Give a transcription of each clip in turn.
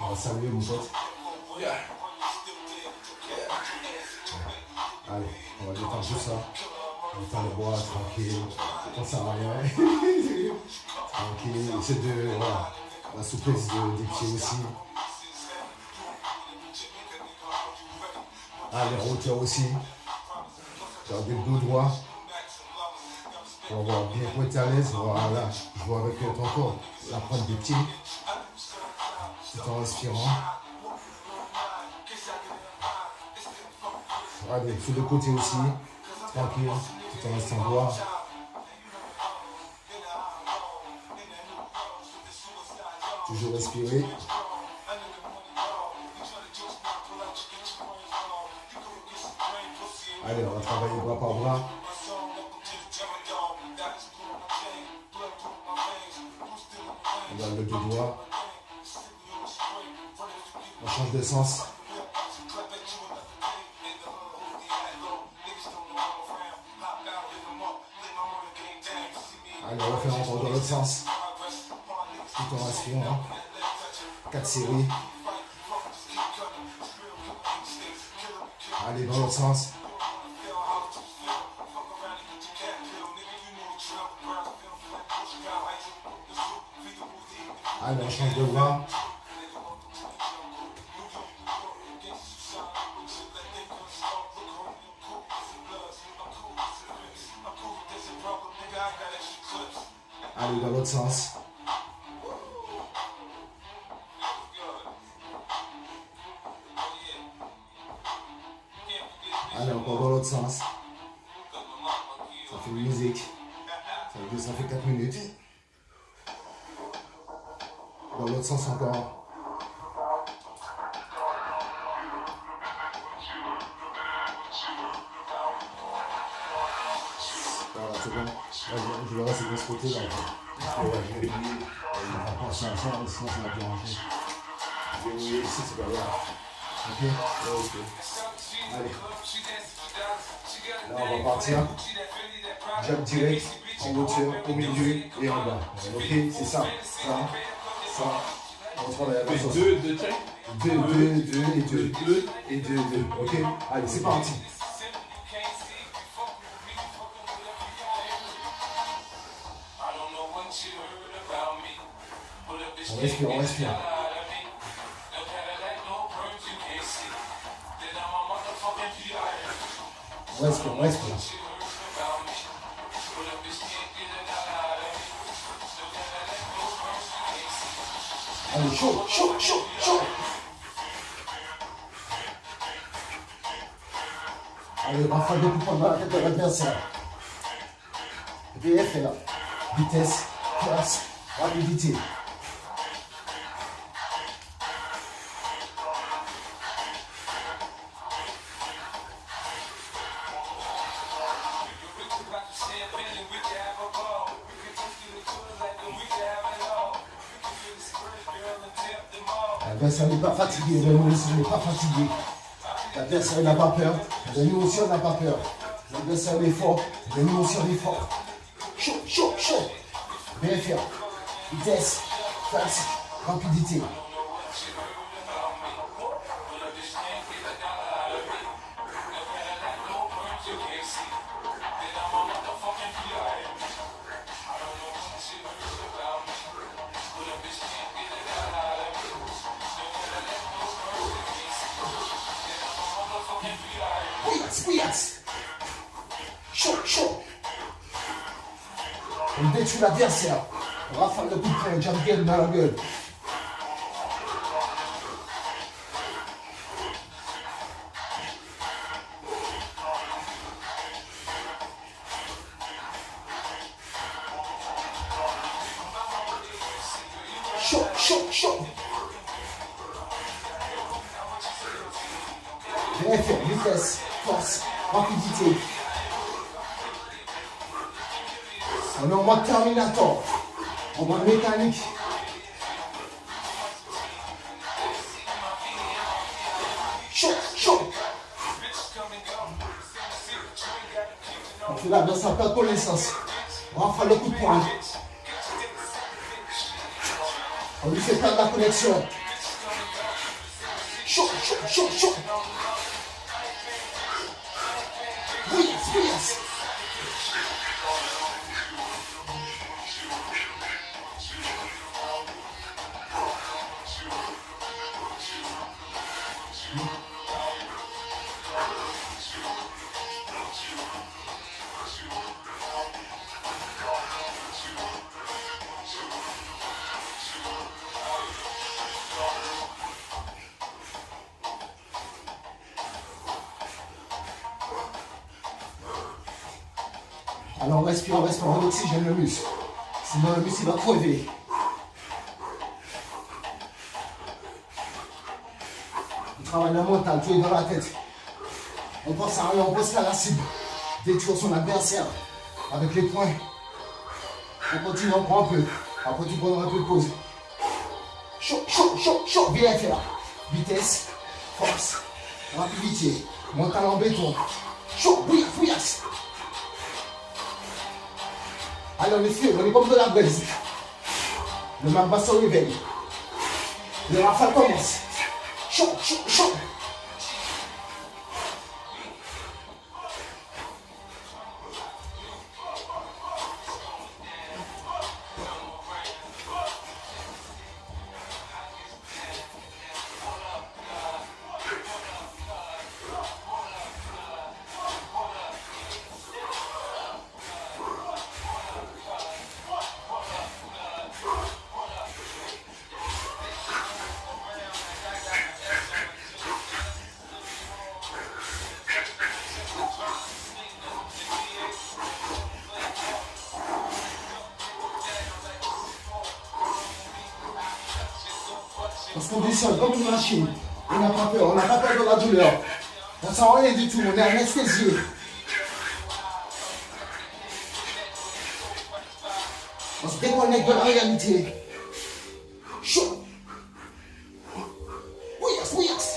On va saluer mon pote. Allez, on va détendre tout ça. On va faire le bois tranquille. On sert à rien. Tranquille. C'est de voilà, la souplesse des pieds aussi. Ah, les hauteurs aussi. Garder le dos droit. Pour avoir bien pointé à l'aise. Voilà. Je vois avec ton corps la pointe des pieds. Tout en respirant. Allez, sur le côté aussi. Tranquille. Tout en restant droit. Toujours respirer. Allez, on va travailler bras par bras. On garde le deux doigts. On change de sens. Allez, on va faire encore dans l'autre sens. Tout en respirant. 4 séries. Allez, dans l'autre sens. Allez, on change de bras. Allez, dans l'autre sens. Allez, encore dans l'autre sens. Ça fait une musique. Ça fait 4 minutes. Dans l'autre sens encore. Voilà, c'est bon. Je le reste de ce côté là. On va penser à ça, sinon ça va déranger. Je vais mouiller ici, c'est pas grave. Ok? Ok. Allez. Là, on va partir. Jab direct, en hauteur, au milieu et en bas. Ok? C'est ça. Ça. On se rend à la sauce. 2 check. 2 et 2. Ok? Allez, c'est parti. On respire. On respire. Allez, chaud. Allez, rafale de coups dans la tête de l'adversaire. VF est là. Vitesse, place, rapidité. L'adversaire n'est pas fatigué, nous aussi on n'est pas fatigué. L'adversaire n'a pas peur, nous aussi on n'a pas peur. L'adversaire est fort, nous aussi on est fort. Chaud. Bien faire. Vitesse, place, rapidité. Pouillasse. Chaud. On détruit l'adversaire. On rafale le coup de pied, jab gueule dans la gueule. Chaud. Bien fait, vitesse, force, rapidité. On est en mode Terminator, en mode mécanique. Chaud. On fait là dans sa perte connaissance. On rafale le coup de poing. On lui fait perdre la connexion. Chaud, chaud, chaud, chaud. Bouillasse, bouillasse. Alors on respire, on oxygène le muscle. Sinon le muscle il va crever. On travaille le mental, tout est dans la tête. On pense à rien, on pense qu'à la cible. Détruire son adversaire avec les poings. On continue, on prend un peu. Après tu prends un peu de pause. Chaud, chaud, chaud, chaud. Bien fait là. Vitesse, force, rapidité. Mental en béton. Chaud, bouillasse, bouillasse. Alors messieurs, on est comme de la braise. Le magma se réveille. Le rafale commence. Chaud, chaud, chaud. On se conditionne comme une machine. On n'a pas peur de la douleur. On ne sent rien du tout, on est anesthésié. On se déconnecte de la réalité. Chaud. Bouillasse, bouillasse.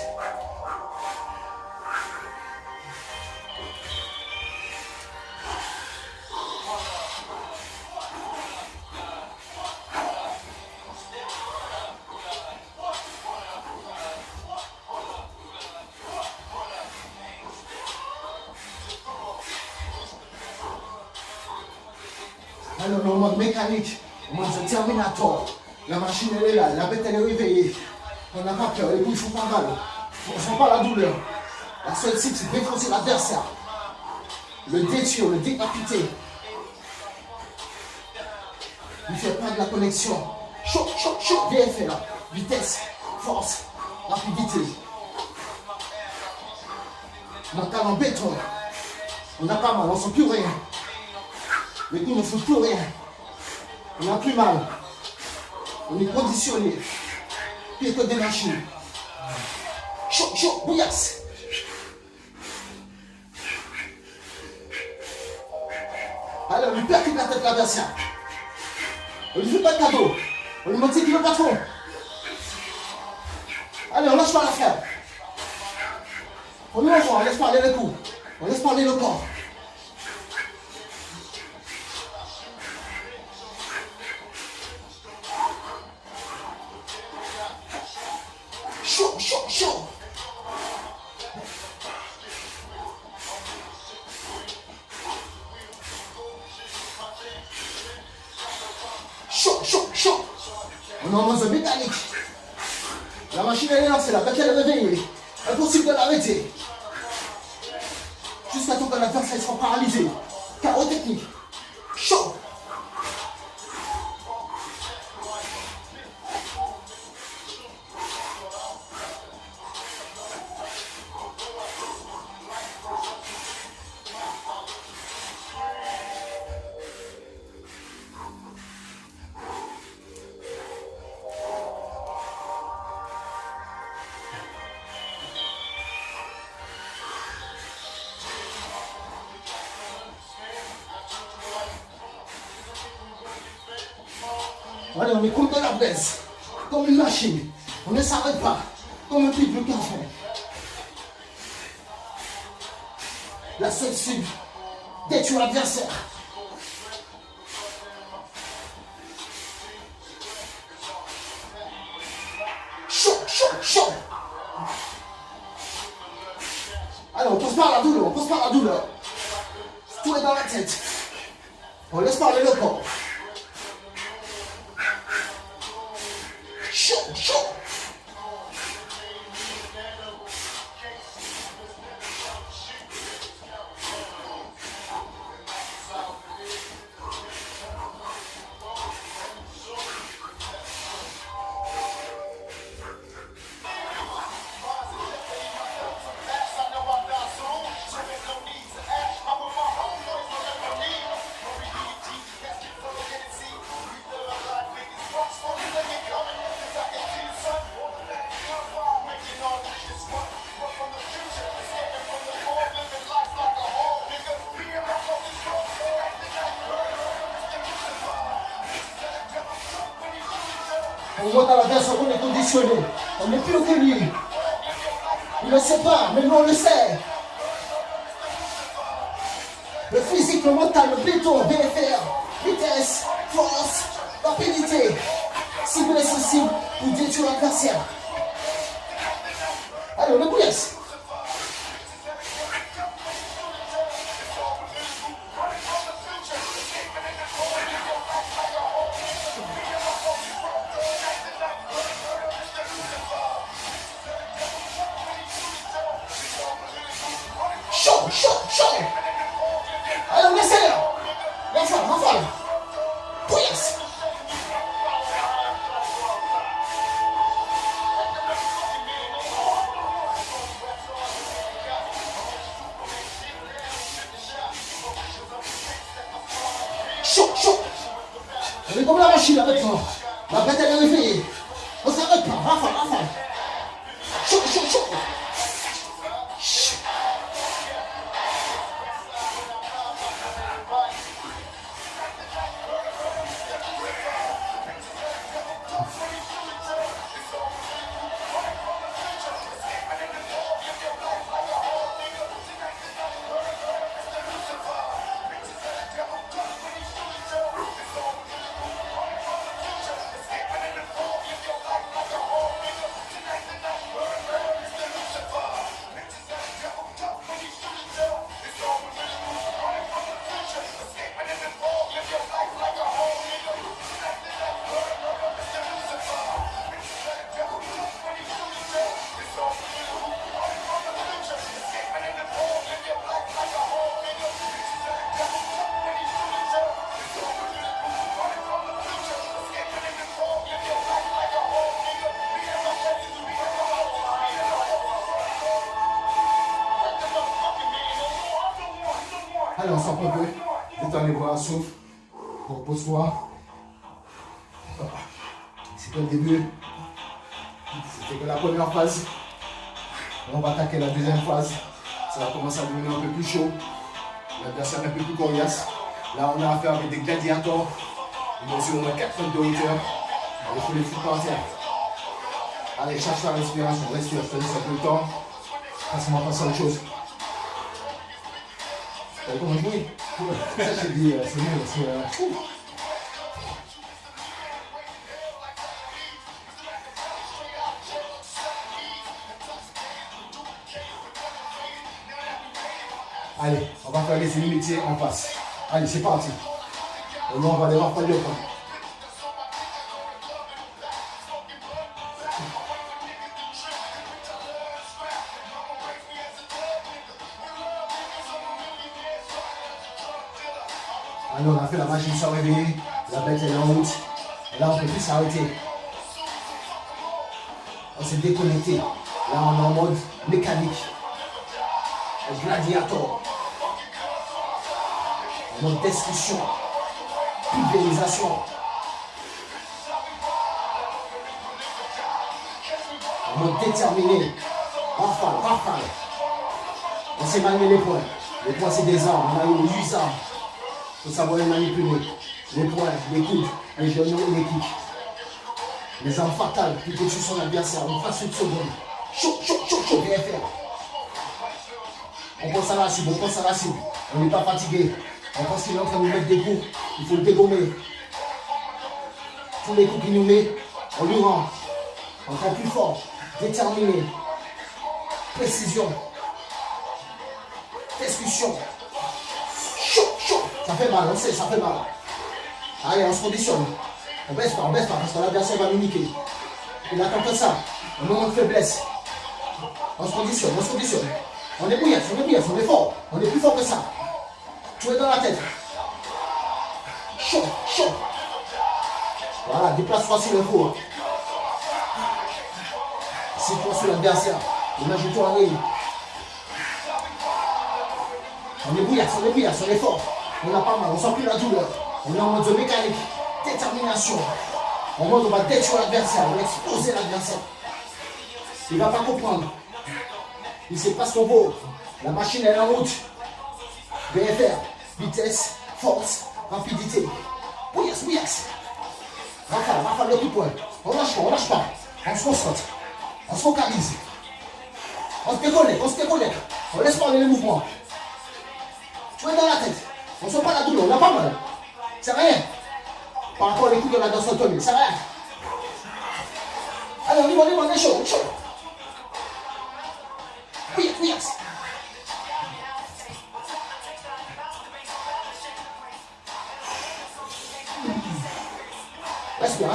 Alors, en mode mécanique, en mode Terminator, la machine elle est là, la bête elle est réveillée. On n'a pas peur, les coups font pas mal. On ne sent pas la douleur. La seule cible, c'est de défoncer l'adversaire. Le détruire, le décapiter. Ne fait pas de la connexion. Chaud, chaud, chaud, bien fait là. Vitesse, force, rapidité. Mental en béton. On n'a pas mal, on ne sent plus rien. Les coups ne font plus rien. On n'a plus mal. On est conditionné. Pire que des machines. Chaud, chaud, bouillasse. Allez, on lui percute la tête de l'adversaire. On lui fait pas de cadeau. On lui montre qu'il veut pas trop. Allez, on lâche pas l'affaire. On est enfant, on laisse parler les coups. On laisse parler le corps. Chaud, chaud, chaud. Chaud, chaud, chaud. On est en mode mécanique. La machine elle est lancée, la bête elle est réveillée. Impossible de l'arrêter. Jusqu'à temps que l'adversaire sera paralysé. Chaos technique. Chaud. Allez, on est comme de la braise, comme une machine. On ne s'arrête pas, comme un pic de café. La seule cible, détruire l'adversaire. Chaud, chaud, chaud. Allez, on pose par la douleur, on pose par la douleur. Tout est dans la tête. On laisse parler le corps. Chaud, chaud. On monte à la version qu'on est conditionné. On n'est plus que lui. Il ne le sait pas, mais nous on le sait. Le physique, le mental, le béton, BFR, vitesse, force, rapidité, cible et sensible pour détruire l'adversaire. Allez, on est bouillasse. Chaud, chaud, chaud. Allez, on accélère. Rafale. Bouillasse. Chaud. On est comme la machine avec toi. La bête elle est réveillée. On s'arrête pas. Rafale. Chaud. Allez, on s'en peut. Détends les bras, souffle. Repose-toi. C'était le début. C'était que la première phase. On va attaquer la deuxième phase. Ça va commencer à devenir un peu plus chaud. L'adversaire un peu plus coriace. Là, on a affaire avec des gladiators. Ils mesurent au moins 4 mètres de hauteur. Il faut les foutre par terre. Allez, cherche la respiration. Respire. Je te laisse un peu le temps. Passe-moi passer à autre chose. T'as vu comment jouer? Ça, j'ai dit, c'est mieux. Allez, on va faire les métiers en face. Allez, c'est parti. Au moins, on va les voir pas de point. Alors, on a fait la machine sans réveiller. La bête elle est en route. Et là, on ne peut plus s'arrêter. On s'est déconnecté. Là, on est en mode mécanique. Gladiator. En mode destruction. Pulvérisation. En mode déterminé. Rafale. On sait manier les points. Les points, c'est des armes. On a eu 8 armes. Il faut savoir les manipuler. Les points, les coudes, les genoux et les kicks. Les armes fatales qui détruisent son adversaire en fraction de seconde. Chaud, BFR. On pense à la cible. On n'est pas fatigué. On pense qu'il est en train de nous mettre des coups. Il faut le dégommer. Tous les coups qu'il nous met, on lui rend. Encore plus fort, déterminé, précision. Discussion. Chaud, chaud. Ça fait mal, on sait, ça fait mal. Allez, on se conditionne. On baisse pas, parce que l'adversaire va nous niquer. Il attend que ça. Un moment de faiblesse. On se conditionne, on se conditionne. On est bouillasse, on est fort. On est plus fort que ça. Tu es dans la tête. Chaud, chaud. Voilà, déplace-toi sur le four. C'est sur l'adversaire. Imagine-toi en ligne. On est bouillasse, on est fort. On n'a pas mal, on sent plus la douleur. On est en mode mécanique, détermination. En mode on va détruire l'adversaire, on va exploser l'adversaire. Il ne va pas comprendre. Il ne sait pas ce qu'on vaut. La machine est en route. BFR, vitesse, force, rapidité. Bouillasse, bouillasse. Rafale le coup de poing. On lâche pas. On se concentre. On se focalise. On se déconnecte. On laisse parler les mouvements. Tu es dans la tête. On ne sent pas la douleur, on a pas mal. C'est rien. Par rapport à l'écoute de la danse autonome, c'est rien. Allez, on est chaud. Oui. Respire.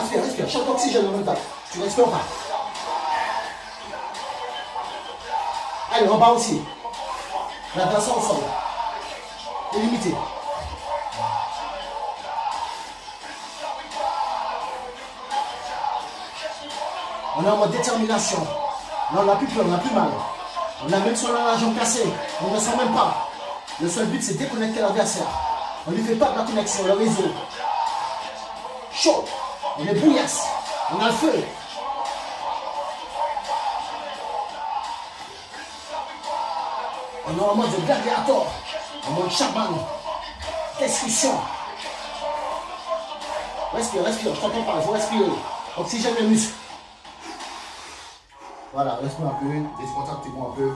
Chaque oxygène en même temps. Tu respires pas. Allez, en bas aussi. La danse ensemble. Illimité. On est en mode détermination. Là, on n'a plus peur, on n'a plus mal. On a même sur la jambe cassée. On ne sent même pas. Le seul but, c'est de déconnecter l'adversaire. On ne lui fait pas de la connexion, le réseau. Chaud. On est bouillasse. On a le feu. On est en mode gladiator. En mode chaman. Discussion. Respire. Je t'entends pas. Il faut respirer. Oxygène les muscles. Voilà, respire un peu, décontractez-moi un peu.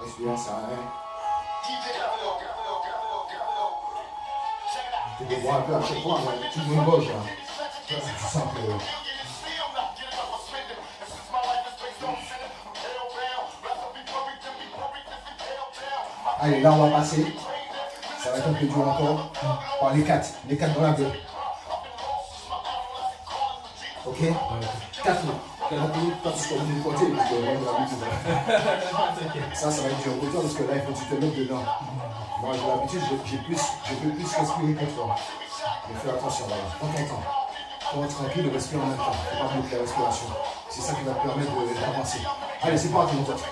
Respire, ça va. Tu peux boire un peu à chaque fois, mais tu me gauche. Tu sens que... Allez, là on va passer. Ça va être un peu dur encore. Par les quatre dans la gueule. Ok? 4 mots. Quand tu connais du côté, parce que ça va être dur pour toi parce que là il faut que tu te mettes dedans. Moi j'ai l'habitude, je peux plus respirer que toi. Mais fais attention, voilà. Prends ton temps. Pour être tranquille, respire en même temps. Il ne faut pas bloquer la respiration. C'est ça qui va te permettre d'avancer. Allez, c'est parti mon pote.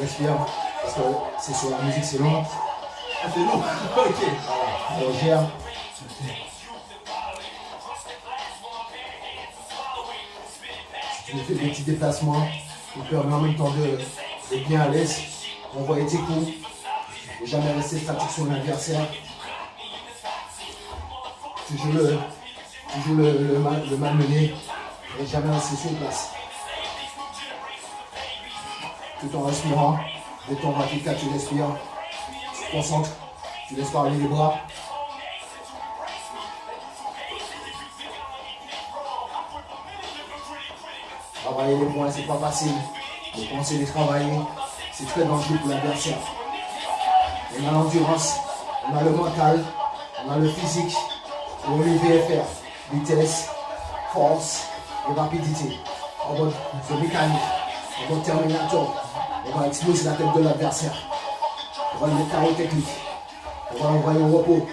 Respire, parce que c'est sur la musique, c'est long. Ah, c'est long. Ok. Voilà, on gère. Si tu fais des petits déplacements, qui permet en même temps d'être bien à l'aise, envoyer tes coups, et jamais rester statique sur l'adversaire. Tu joues le malmené, et jamais rester sur place. Tout en respirant, de ton radical, tu respires, tu te concentres, tu laisses parler les bras. Travailler les points, c'est pas facile. Mais penser les travailler, c'est très dangereux pour l'adversaire. On a l'endurance, on a le mental, on a le physique, on a le VFR, vitesse, force et rapidité. En mode mécanique, en mode terminator. On va exploser la tête de l'adversaire. On va le mettre KO technique. On va l'envoyer au repos.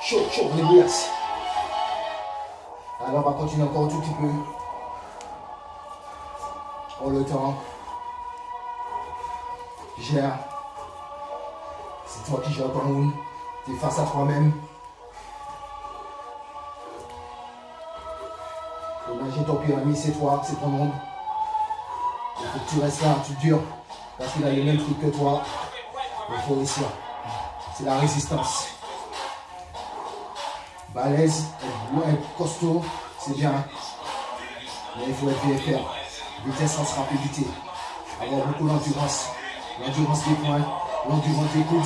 Chaud, on est bouillasse. Alors on va continuer encore un tout petit peu. Prends le temps. Gère. C'est toi qui gères ton monde. Tu es face à toi-même. Imagine ton pire ami, c'est toi, c'est ton monde. Il faut que tu restes là, tu dures, parce qu'il a les mêmes trucs que toi. Il faut réussir. C'est la résistance. Balèze, être costaud, c'est bien. Mais il faut être VFR. Vitesse, force, rapidité. Avoir beaucoup d'endurance. L'endurance des points, l'endurance des coudes,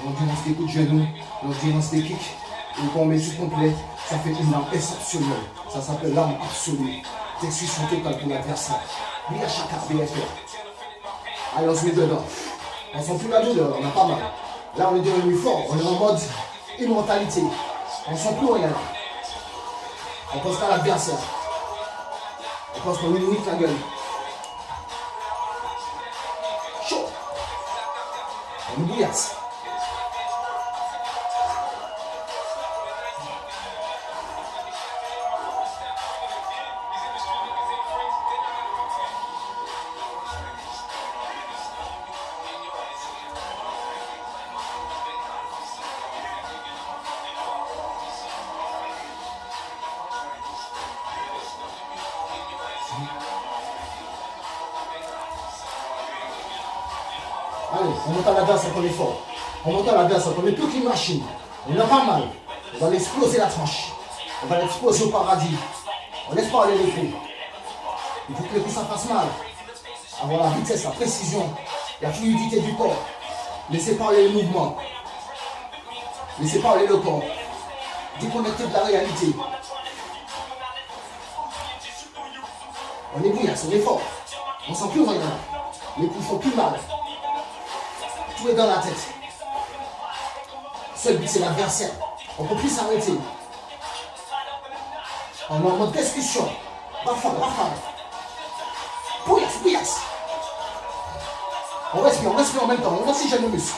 l'endurance des coups de genoux, l'endurance des kicks. Et quand on met tout complet, ça fait une arme exceptionnelle. Ça s'appelle l'arme absolue. Destruction totale pour l'adversaire. Lui à chaque arme VFR. Allez, on se met dedans. On sent plus la douleur, on a pas mal. Là, on est devenu fort, on est en mode immortalité. On sent plus rien là. On pense pas à l'adversaire. On pense qu'on lui nique la gueule. Chaud. On nous bouillasse. Allez, on monte à la danse qu'on est fort. On monte à la danse qu'on est plus qu'une machine. On a pas mal. On va l'exploser la tranche. On va l'exploser au paradis. On laisse parler les coups. Il faut que les coups ça fasse mal. Avoir la vitesse, la précision, la fluidité du corps. Laissez parler les mouvements. Laissez parler le corps. Déconnecté de la réalité. On est bouillasse, on est fort. On sent plus rien. Les coups font plus mal. Tout est dans la tête. Seul but c'est l'adversaire. On ne peut plus s'arrêter. On est en mode discussion. Rafale. Bouillasse. On respire en même temps. On oxygène le muscle.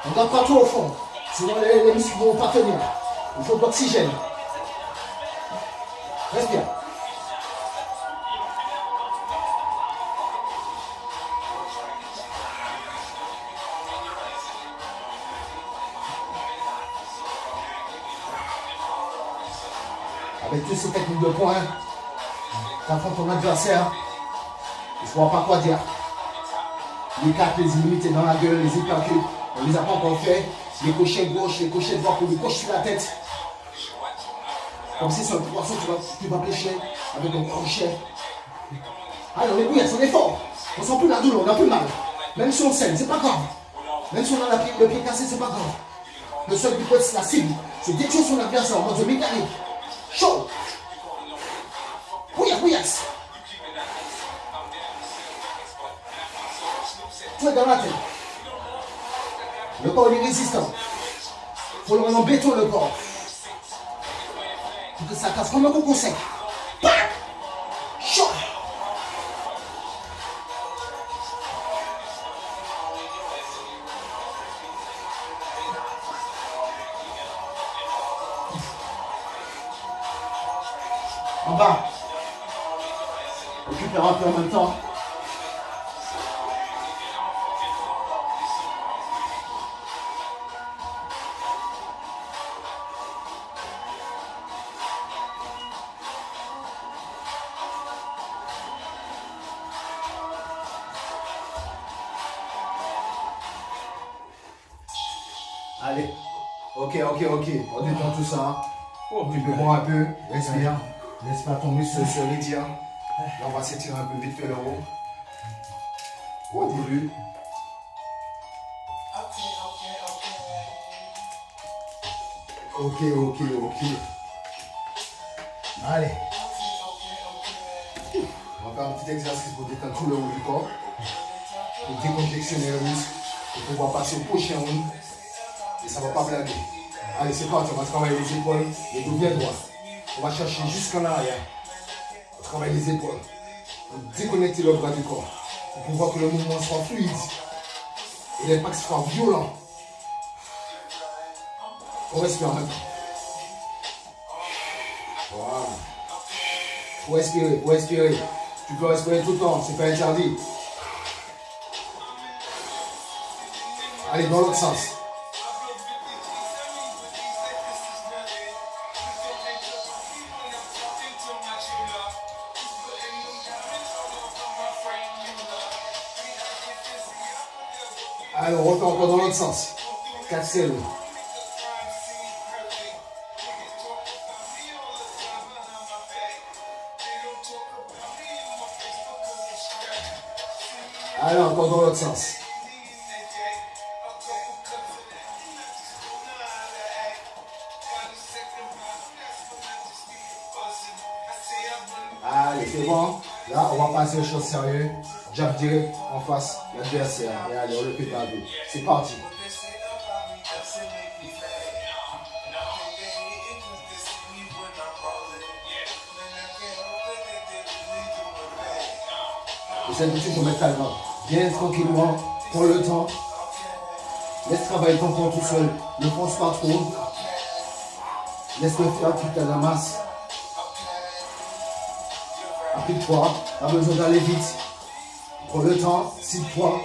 On ne garde pas tout au fond. Sinon les muscles ne vont pas tenir. Il faut de l'oxygène. Respire. Avec toutes ces techniques de poing, tu affrontes ton adversaire, il ne saura pas quoi dire. Les cartes, les immunités dans la gueule, les hypercules, on ne les a pas encore fait. Les cochets gauche, les cochets droit pour lui cocher la tête. Comme si c'est un poisson que tu vas pêcher avec un crochet. Allez, on est bouillasse, on est fort. On sent plus la douleur, on a plus mal. Même si on saigne, c'est pas grave. Même si on a le pied cassé, c'est pas grave. Le seul but, c'est la cible. C'est détruire son adversaire en mode mécanique. Chaud. Bouillasse. Tout est dans la tête. Le corps est résistant. Il faut le rendre en béton le corps. Pour que ça casse comme un coco sec. Chaud. En bas. Récupère un peu en même temps. Allez. Ok. On détend tout ça. Tu peux boire un peu. Respire. Laisse pas ton muscle se réduire. Là, on va s'étirer un peu vite fait le haut. Au début. Ok. Allez. On va faire un petit exercice pour détendre tout le haut du corps. Pour déconjectionner le muscle. Et pour pouvoir passer au prochain round. Et ça ne va pas blaguer. Allez, c'est parti. On va travailler les épaules. Les dos bien droits. On va chercher jusqu'en arrière. On travaille les épaules. On déconnecte le bras du corps. Pour pouvoir que le mouvement soit fluide. Et l'impact soit violent. On respire en même temps. Voilà. Faut respirer. Tu peux respirer tout le temps, c'est pas interdit. Allez, dans l'autre sens. Allez, on refait encore dans l'autre sens. 4 cellules. Allez, encore dans l'autre sens. Allez, c'est bon. Là, on va passer aux choses sérieuses. Jab direct en face l'adversaire. Et allez, on le fait pas. C'est parti. Essaye de toujours mettre ta main. Viens tranquillement, prends le temps. Laisse travailler ton corps tout seul. Ne pense pas trop. Laisse-le faire toute la masse. Applique-toi, pas besoin d'aller vite. Prends le temps, cite-toi.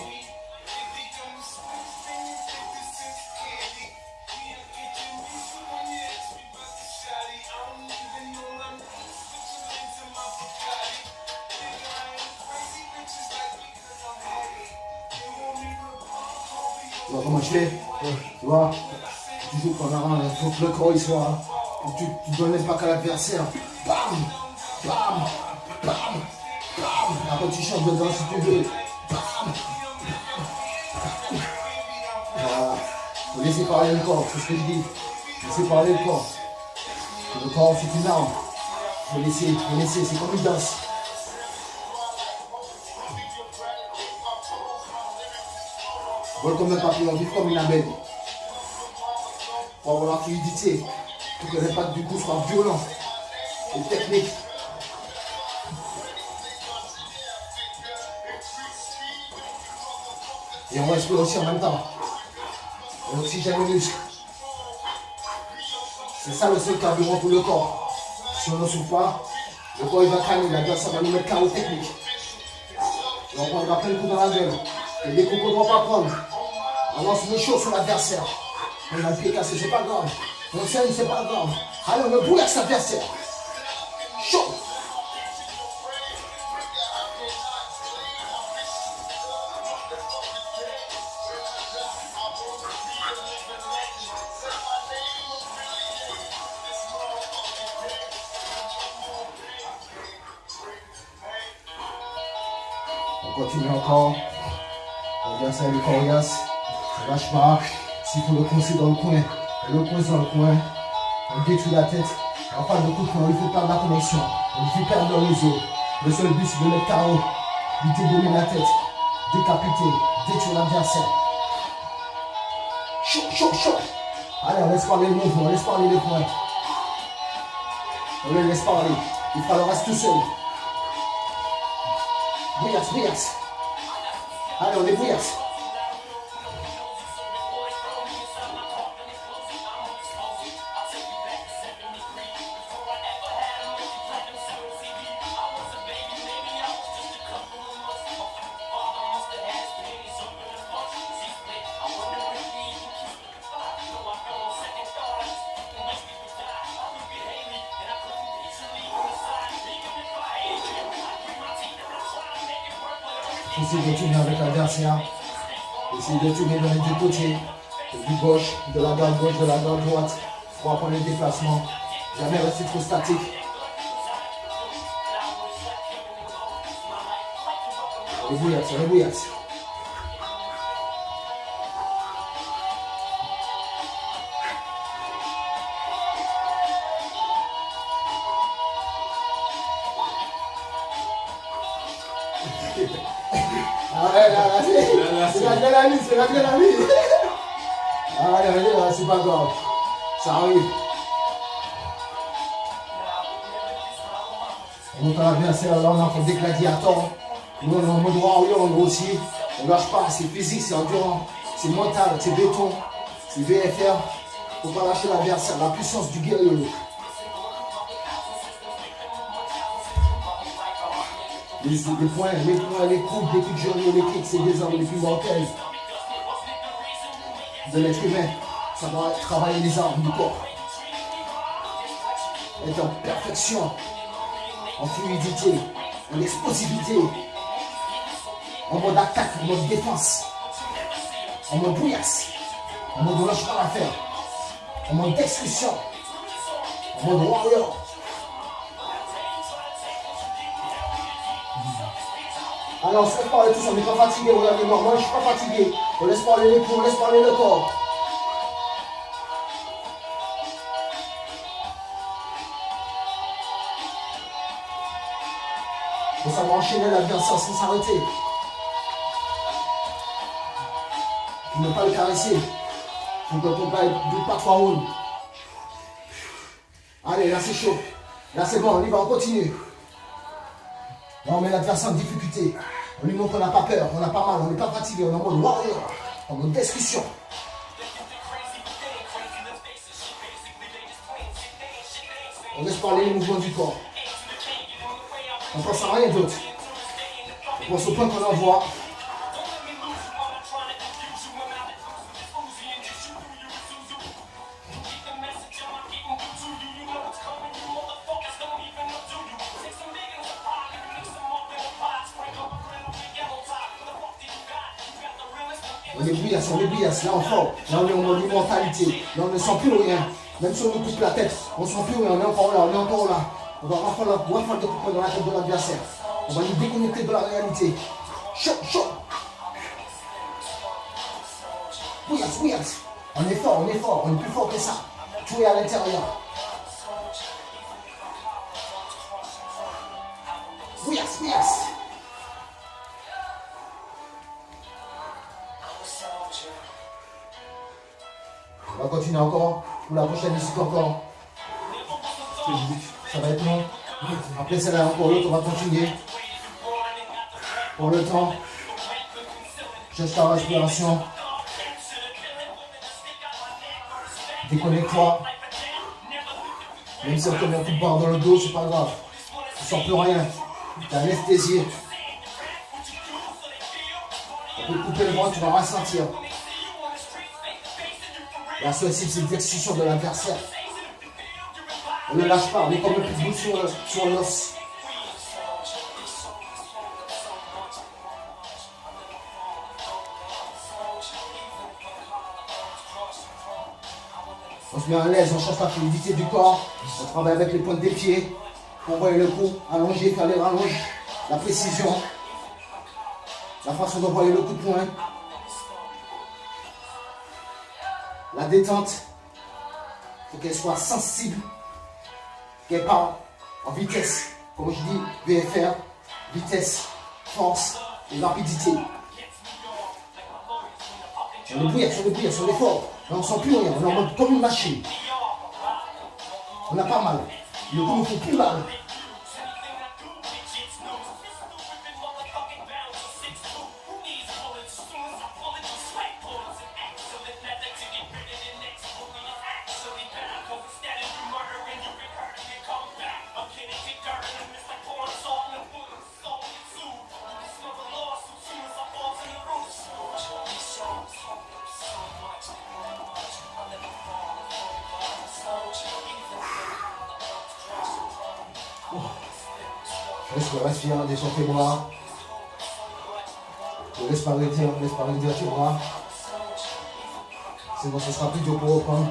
Tu vois comment je fais? Tu vois? Toujours qu'on a il faut que le corps il soit. Tu ne donnes pas qu'à l'adversaire. Bam! Bam! Bam! Bam! Après tu changes dedans si tu veux. Bam! Voilà. Faut laisser parler le corps, c'est ce que je dis. Laisser parler le corps. Le corps c'est une arme. Faut laisser, c'est comme une danse. Vol comme un papillon, vif comme une abeille. Pour avoir la fluidité, pour que l'impact du coup soit violent et technique. Et on va respirer aussi en même temps. On oxygène les muscles. C'est ça le seul carburant pour le corps. Si on ne souffle pas, le corps il va calmer, l'adversaire va nous mettre KO technique. Et on prendra plein de coups dans la gueule. Et des coups qu'on ne doit pas prendre. On lance le chaud sur l'adversaire. On a le pied cassé, c'est pas grave. On saigne, c'est pas grave. Allez, on me bouillasse l'adversaire. Chaud. On continue encore. L'adversaire est coriace. Ça lâche pas. S'il faut le coincer dans le coin, on le coince dans le coin. On détruit la tête. On parle de coup de poing, il faut perdre la connexion. On lui fait perdre le réseau. Le seul but c'est de mettre KO. Lui dédominer la tête. Décapiter. Détruire l'adversaire. Chaud, chaud, chaud. Allez, on laisse parler le mouvement, on laisse parler les points. On le laisse parler. Il fera le reste tout seul. Bouillasse, bouillasse. Allez, on est bouillasse. Essayez de tourner avec l'adversaire. Essayez de tourner dans les deux côtés. Du gauche, de la garde gauche, de la garde droite. Pour apprendre les déplacements. Jamais rester trop statique. Les bouillasse, les bouillasse. C'est l'adrénaline, c'est l'adrénaline. Allez, c'est pas grave. Ça arrive. On monte à l'adversaire, là on a fait des gladiateurs. Nous on est en mode warrior, on aussi. On lâche pas, c'est physique, c'est endurant, c'est mental, c'est béton, c'est VFR. Faut pas lâcher l'adversaire, la puissance du guerrier. Les points, les coups, les coups de genou, les kicks, c'est des armes les plus mortelles de l'être humain. Ça doit travailler les armes du corps. Être en perfection, en fluidité, en explosivité, en mode attaque, en mode défense, en mode bouillasse, en mode on lâche pas l'affaire, en mode destruction, en mode warrior. Allez, on se laisse parler tous, on n'est pas fatigué, regardez-moi, moi je suis pas fatigué. On laisse parler les coups, on laisse parler le corps. faut savoir enchaîner l'adversaire sans s'arrêter. Pour ne pas le caresser. Pour que le combat ne dure pas 3 rounds. Allez, là c'est chaud. Là c'est bon, on y va, on continue. Là on met l'adversaire en difficulté. On lui montre qu'on n'a pas peur, on n'a pas mal, on n'est pas fatigué, on est en mode warrior, en mode discussion. On laisse parler les mouvements du corps. On pense à rien d'autre. On pense au point qu'on envoie. On est bouillasse, là on fort, là on est en mode immortalité, là on ne sent plus rien, même si on nous coupe la tête, on ne sent plus rien, on est encore là, on est encore là. On va rafale des coups dans la tête de l'adversaire, on va nous déconnecter de la réalité. Chaud, chaud. Bouillasse, bouillasse. On est fort, on est plus fort que ça. Tout est à l'intérieur. Bouillasse, bouillasse. On va continuer encore pour la prochaine musique encore. Ça va être long. Après celle-là encore l'autre, on va continuer. Pour le temps, cherche ta respiration. Déconnecte-toi. Même si on te met un coup de barre dans le dos, c'est pas grave. Tu sens plus rien. Tu es anesthésié. On peut te couper le bras, tu vas rien sentir. La seule cible, c'est l'exécution de l'adversaire. On ne lâche pas, on est comme le pitbull sur l'os. On se met à l'aise, on cherche la fluidité du corps. On travaille avec les pointes des pieds. Pour envoyer le coup, allonger, faire les rallonges. La précision. La façon d'envoyer le coup de poing. La détente, il faut qu'elle soit sensible, qu'elle parle en vitesse, comme je dis, VFR, vitesse, force et rapidité. On est bouillasse, on est fort, mais on ne sent plus rien, on est en mode comme une machine. On a pas mal, le coup ne fait plus mal. Respire, descends tes bras. On laisse pas réduire tes bras. C'est bon, ce sera plus dur pour reprendre.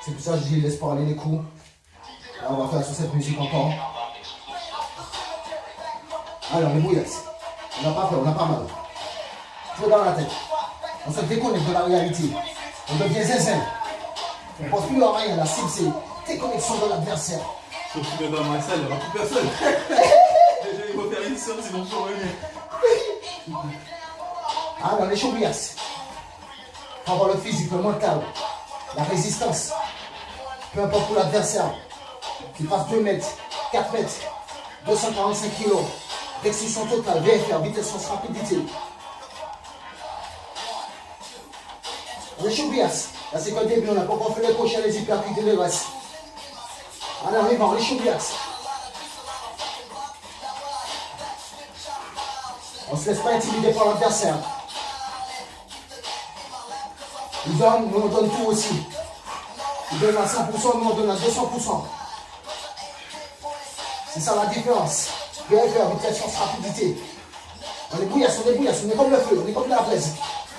C'est pour ça que je dis laisse parler les coups. Là, on va faire sur cette musique encore. Alors, on est bouillasse. On n'a pas peur, on n'a pas mal. Tout dans la tête. On se déconnecte de la réalité. On devient zinzin. On ne pense plus à rien. La cible, c'est déconnexion de l'adversaire. Sauf que dans ma salle, il n'y aura plus personne. Je vais faire une sorte, sinon je reviens. Ah, on est chaud bouillasse. Faut avoir le physique, le mental, la résistance. Peu importe pour l'adversaire. Qu'il fasse 2 mètres, 4 mètres, 245 kg. D'excision totale, VFR, vitesse, force, rapidité. On est chaud bouillasse. Là, c'est qu'au début, on n'a pas encore fait les crochets, les hyperactivités, les restes. Allez, on y va, on est chaud bouillasse. On ne se laisse pas intimider par l'adversaire. Il donne, nous on donne tout aussi. Il donne à 100%, nous on donne à 200%. C'est ça la différence. VFR, vitesse, force, rapidité. On est bouillasse, on est comme le feu, on est comme la braise.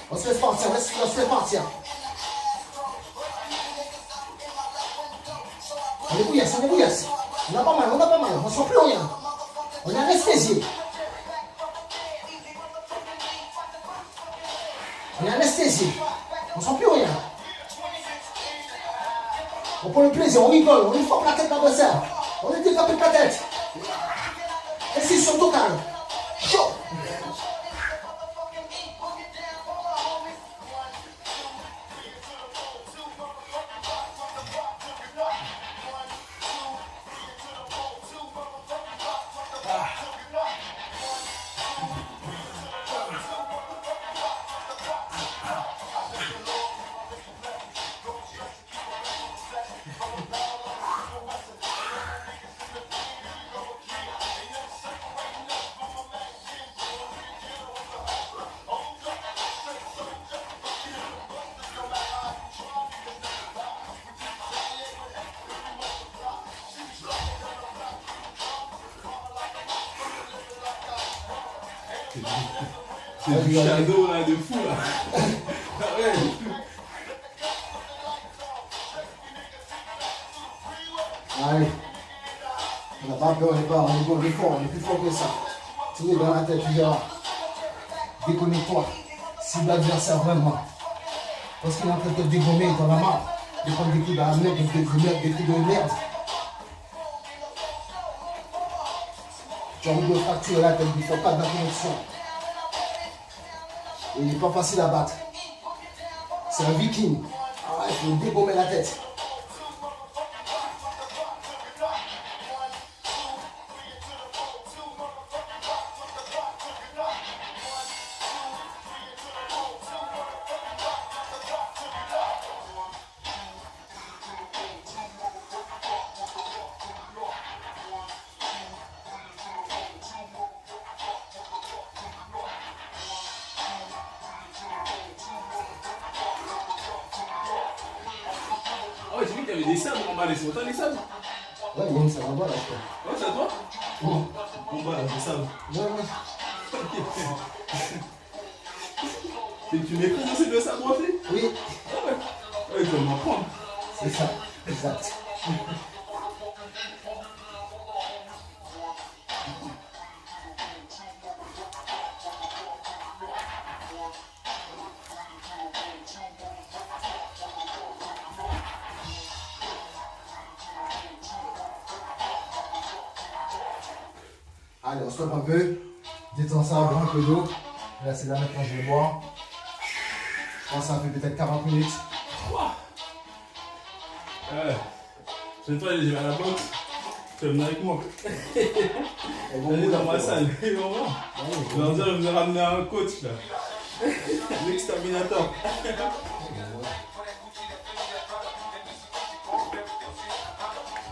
On se laisse partir, on se laisse partir. On est bouillasse. On a pas mal, on ne sent plus rien. On est anesthésié. On est anesthésié. On ne sent plus rien. On prend le plaisir, on rigole, on lui frappe la tête de l'adversaire. On lui décapite la tête. Excision totale. Chaud. C'est du shadow là, de fou là. Ah ouais. Allez. On n'a pas peur, on est pas, on est fort, on est plus fort que ça. Tirez dans la tête, tu verras. Déconnecte-toi. Cible l'adversaire vraiment. Parce qu'il est en train de te dégommer, t'en as marre. De prendre des coups de la merde, des coups de merde. Tu as envie de fracturer la tête, il ne faut pas de la connexion. Et il n'est pas facile à battre. C'est un viking. Ah, il faut dégommer la tête. Ah ouais, j'ai vu qu'il y avait des sabres en bas, c'est autant les sabres. Ouais, il y a une salle en bas là, je crois. Ouais, c'est à toi. Oui. En bas là, des sabres. Ouais, ouais. Et tu maîtrises aussi le sabre aussi? Oui, Ah ouais. Ouais, il faut m'en prendre. c'est ça. Exact. Allez, on stoppe un peu. Détends ça, bois un peu d'eau. Là, c'est là maintenant je vais boire. Je pense que ça fait peut-être 40 minutes. Ouais. Cette fois, j'ai à la boxe. Tu vas venir avec moi. Allez dans ma salle. Ils vont voir. Ils vont dire, je vous ai ramené un coach là. L'exterminator.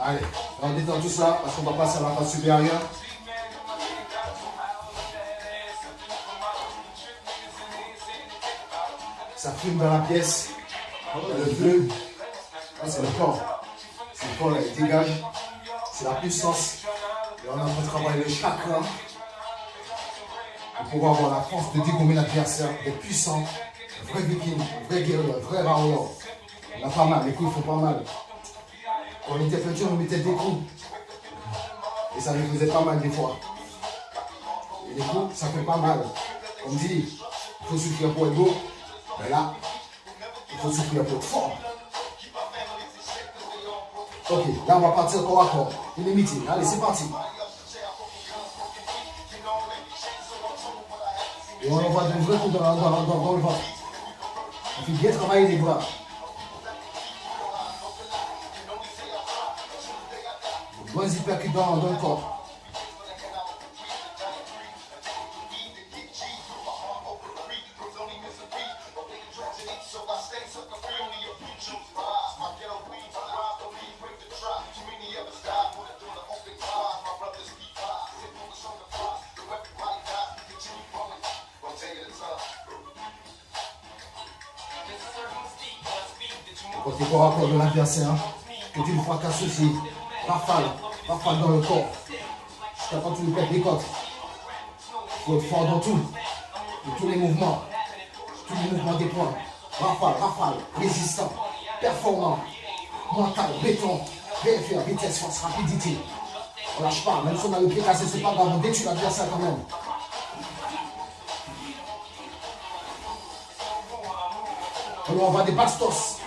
Allez, on détend tout ça parce qu'on va passer à la phase supérieure. Ça fume dans la pièce. Le bleu, là, c'est le corps. C'est le corps, là, il dégage. C'est la puissance. Et on est en train de travailler le chakra pour pouvoir avoir la force de dégommer l'adversaire, d'être puissant, un vrai viking, un vrai guerrier, un vrai warrior. On a pas mal, les coups ils font pas mal. Quand on était petit, on mettait des coups. Et ça nous faisait pas mal des fois. Et les coups, ça fait pas mal. On dit, il faut souffrir pour être beau. Mais là, il faut souffrir pour être fort. Ok, là on va partir corps à corps. Illimité. Allez, c'est parti. Et on envoie de vrais coups dans le ventre. Il faut bien travailler les bras. Moins hypercute dans le corps. Côté corps à corps de l'adversaire, que tu le fracasses aussi. Rafale dans le corps. Jusqu'à quand tu lui pètes les côtes. Il faut être fort dans tout. Dans tous les mouvements. Tous les mouvements des points. Rafale, résistant, performant, mental, béton, VFR, vitesse, force, rapidité. On lâche pas, même si on a le pied cassé, c'est pas grave, on détruit l'adversaire quand même. On lui envoie des bastos.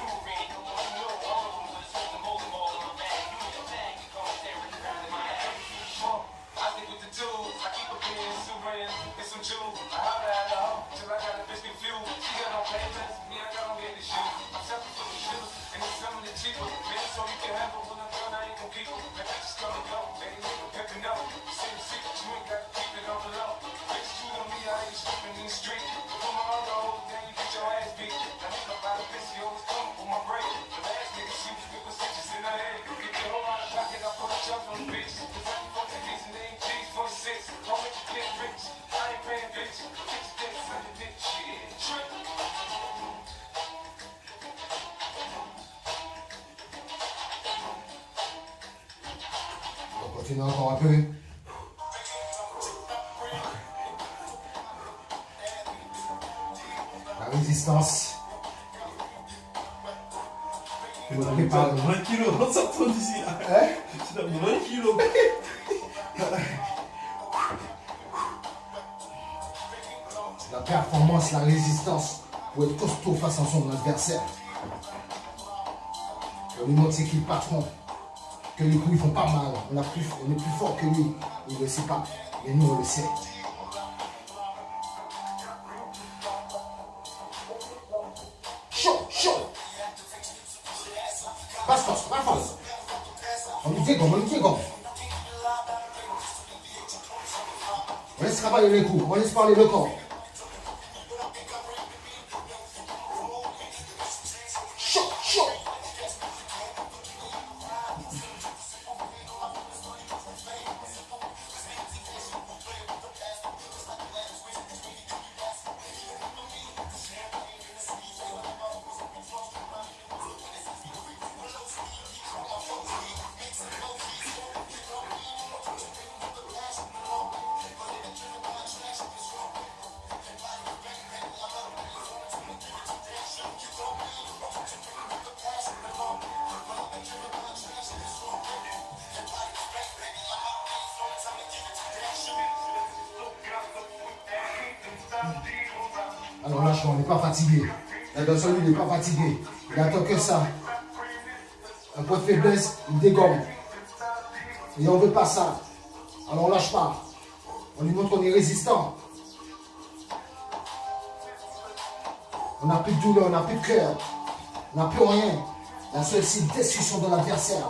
On continue encore un peu. La résistance. Je me prépare. 20 kilos en sortant d'ici. Hein? Tu donnes 20 kilos. La performance, la résistance pour être costaud face à son adversaire. On lui montre c'est qui le patron. Que les coups ils font pas mal. On est plus fort que lui. Il ne le sait pas. Mais nous on le sait. Chaud, chaud. Bastos, bastos. On lui dégomme, on lui dégomme. On laisse travailler les coups, on laisse parler le corps. Chaud, chaud. Alors là, on n'est pas fatigué. L'adversaire, lui, il n'est pas fatigué. Il attend que ça. Un point de faiblesse, il dégomme. Et on ne veut pas ça. Alors on lâche pas. On lui montre qu'on est résistant. On n'a plus de douleur, on n'a plus de cœur. On n'a plus rien. La seule cible, destruction de l'adversaire.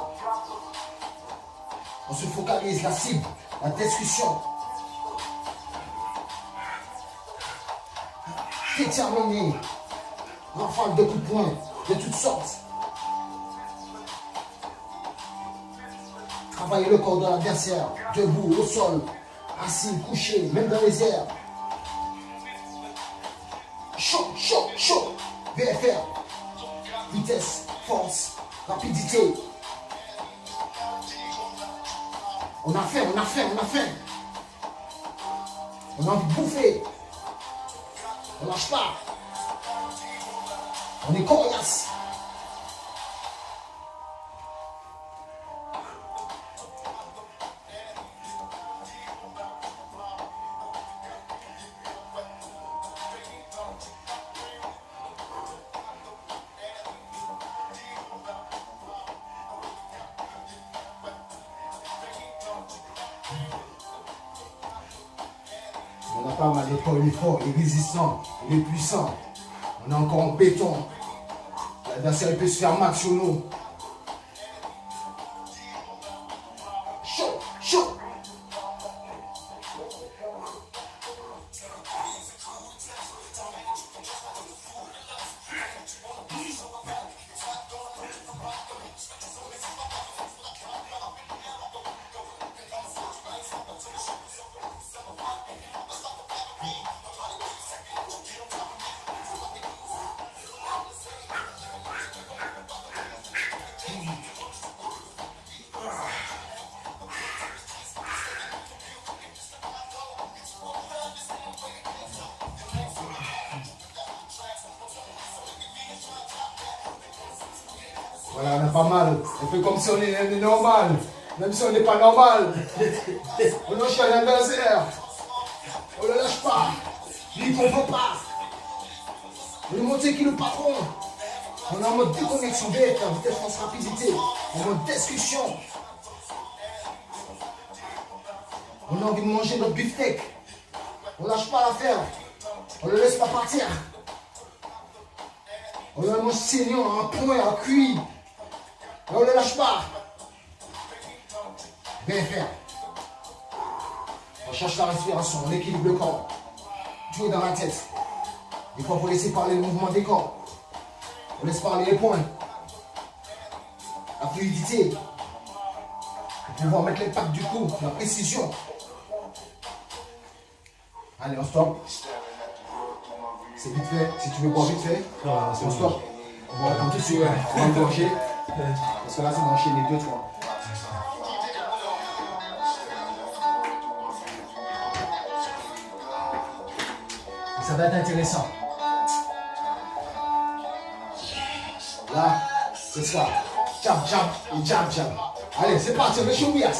On se focalise, la cible, la destruction. Déterminé, rafale de coups de poing, de toutes sortes. Travailler le corps de l'adversaire, debout, au sol, assis, couché, même dans les airs. Chaud, chaud, chaud. VFR, vitesse, force, rapidité. On a faim, on a faim, on a faim. On a envie de bouffer. On lâche pas. On est coriace. On a pas mal de corps, il est fort, il est résistant, il est puissant. On est encore en béton. L'adversaire il peut se faire mal sur nous. Chaud, chaud. Voilà, on a pas mal. On fait comme si on est normal. Même si on n'est pas normal. On lâche pas l'adversaire. On ne le lâche pas. Lui, il ne comprend pas. On lui montrer qui est le patron. On est en mode déconnexion, BFR, vitesse, force, rapidité. En mode discussion. On a envie de manger notre beefsteak. On lâche pas l'affaire. On ne le laisse pas partir. On le mange saignant, un point, un cuit. Et on ne le lâche pas. BFR. On cherche la respiration, on équilibre le corps. Tout est dans la tête. Des fois, il faut laisser parler le mouvement des corps. On laisse parler les points. La fluidité. Pour pouvoir mettre l'impact du coup, la précision. Allez, on stop. C'est vite fait. Si tu veux boire vite fait, on stop. On va attendre tout de suite. On va engorger. Parce que là, c'est d'enchaîner 2-3. Ça va être intéressant. Là, c'est ça. Jab, jab et jab, jab. Allez, c'est parti, on est chaud, Bias.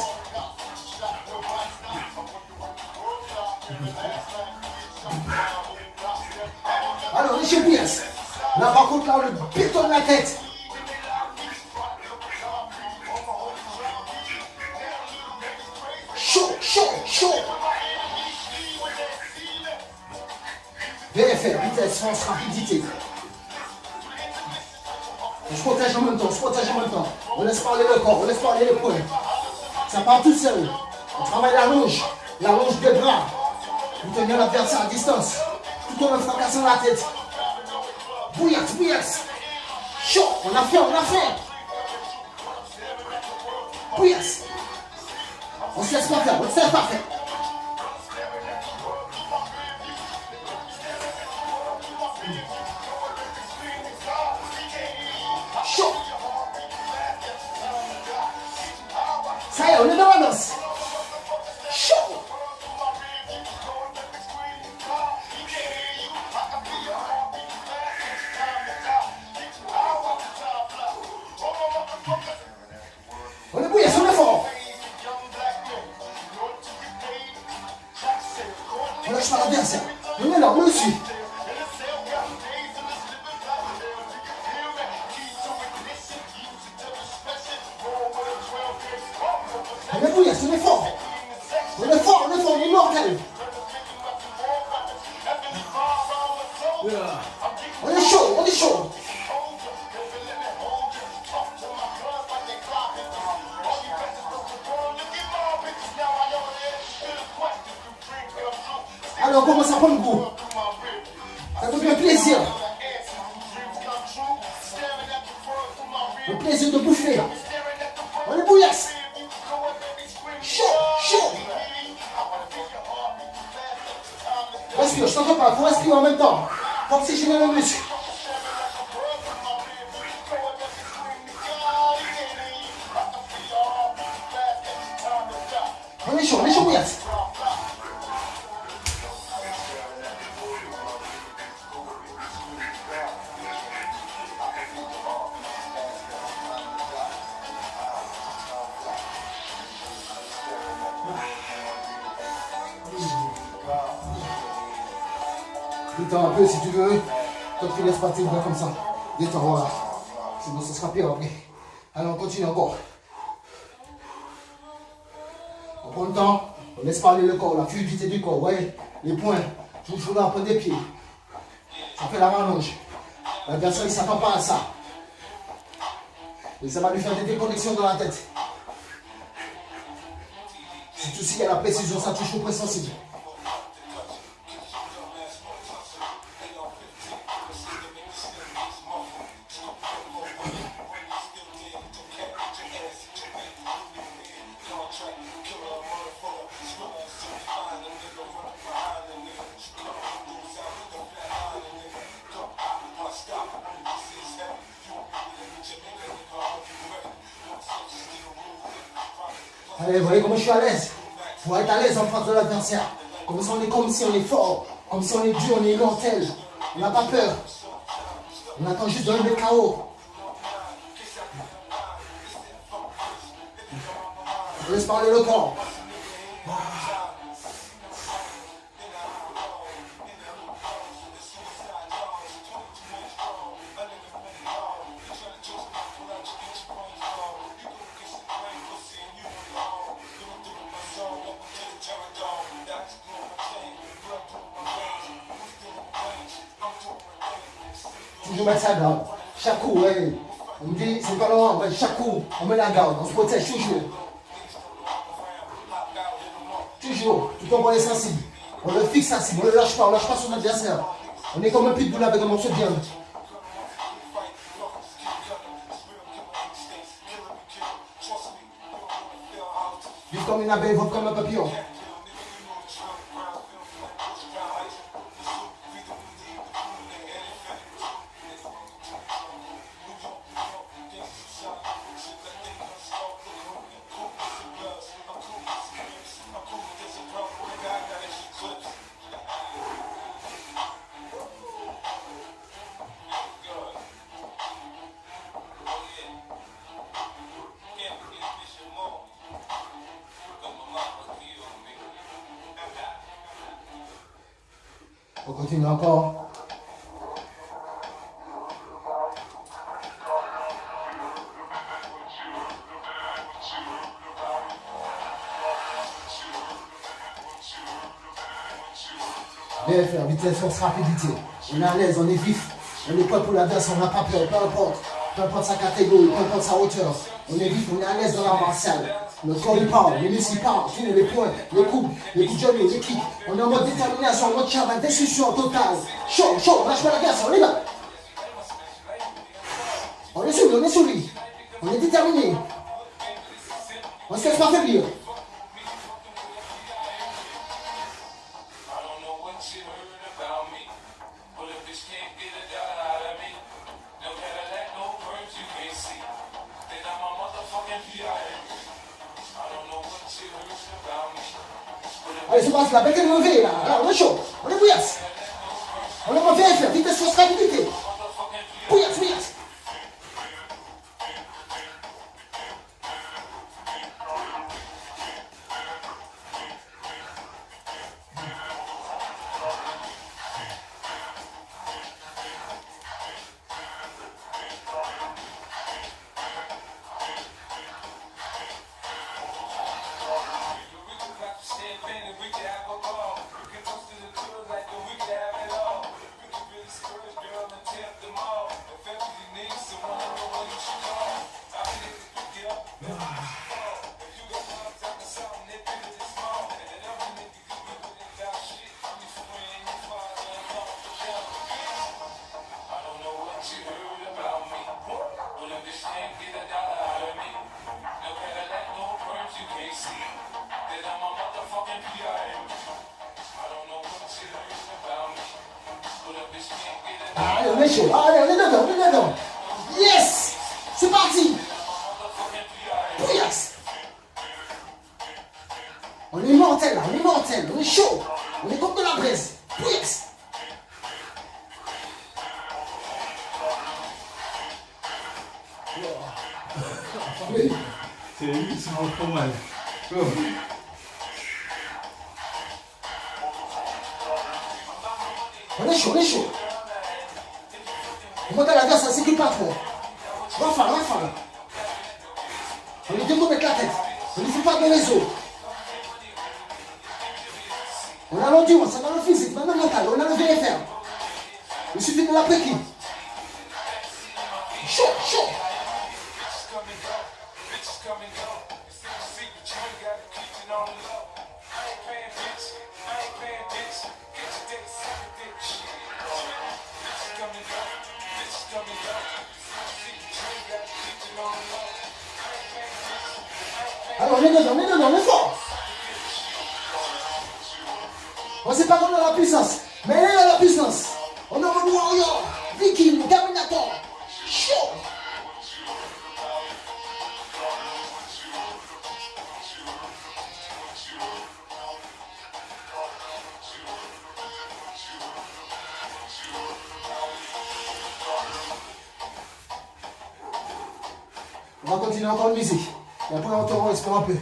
Alors, on est chez Bias. Là, par contre, là, on le bétonne la tête. Chaud, chaud, chaud. BFR, vitesse, force, rapidité. On se protège en même temps, On laisse parler le corps, on laisse parler les poings. Ça part tout seul. On travaille la longe des bras. Pour tenir l'adversaire à distance. Tout en fracassant la tête. Bouillasse, bouillasse. Chaud, on a fait. Bouillasse. On se laisse pas faire, Chaud. Ça y est, on est dans la danse. Chaud. On est bouillant, on est fort. On lâche pas l'adversaire. On est là, on le suit. On est bouillant, on est fort. On est immortel. On est chaud. Alors on commence à prendre goût. Ça devient plaisir. Le plaisir de bouffer. On est bouillasse. Chaud. Respire, je t'entends pas, faut respirer en même temps. Faut oxygéner le muscle. On est chaud, bouillasse. Détends un peu si tu veux. Toi tu laisses pas tes bras comme ça. Détends, voilà. Sinon ce sera pire après. Allez, on continue encore. On prend le temps. On laisse parler le corps, la fluidité du corps. Ouais, les poings. Toujours là, on prend des pieds. Ça fait la rallonge. L'adversaire il ne s'attend pas à ça. Et ça va lui faire des déconnexions dans la tête. Surtout s'il y a la précision, ça touche au point sensible. Allez, vous voyez comment je suis à l'aise. Il faut être à l'aise en face de l'adversaire. Comme si on est fort, comme si on est dur, on est immortel. On n'a pas peur. On attend juste de le mettre KO. On laisse parler le corps. Toujours mettre sa garde. Chaque coup, ouais. On me dit, c'est pas loin, ouais, chaque coup, on met la garde, on se protège toujours. Toujours, tout en voyant sensible. On le fixe sensible, on ne le lâche pas son adversaire. On est comme un pitbull avec un morceau de viande. Vive comme une abeille, vole comme un papillon. On continue encore. Bien faire, vitesse, force, rapidité. On est à l'aise, on est vif. On est prêt pour l'adversaire, on n'a pas peur, peu importe sa catégorie, peu importe sa hauteur. On est vif, on est à l'aise dans l'art martial. Notre corps il parle, les muscles parlent, tous les points, les coups de genoux, les kicks. On est en mode détermination, en mode travail, destruction totale. Chaud, on lâche pas la glace, on y va. On est sur lui, on est déterminé. On se laisse pas faiblir. Allez, c'est parti, la bête est levée là. Là, on est chaud, on est bouillasse. On est en VFR, vitesse, force, rapidité. Bouillasse. Allez, on est chaud. Allez, on est dedans. Yes! C'est parti! Bouillasse! On est mortel là, on est chaud. On est comme de la braise. Bouillasse! C'est lui qui se rend trop mal. On est chaud. On monte à la glace, ça s'équipe pas trop. Rafale. On lui découpe avec la tête. On ne lui fait pas de réseau. On a l'endurance, on a le physique, on a le mental, on a le VFR. Il suffit de l'appliquer. Chaud. Alors on est dedans, on est fort. On ne sait pas qu'on a la puissance, mais elle a la puissance. On est en mode warrior, viking, terminator. Chaud. On va continuer encore une musique. Et après, on espère un peu.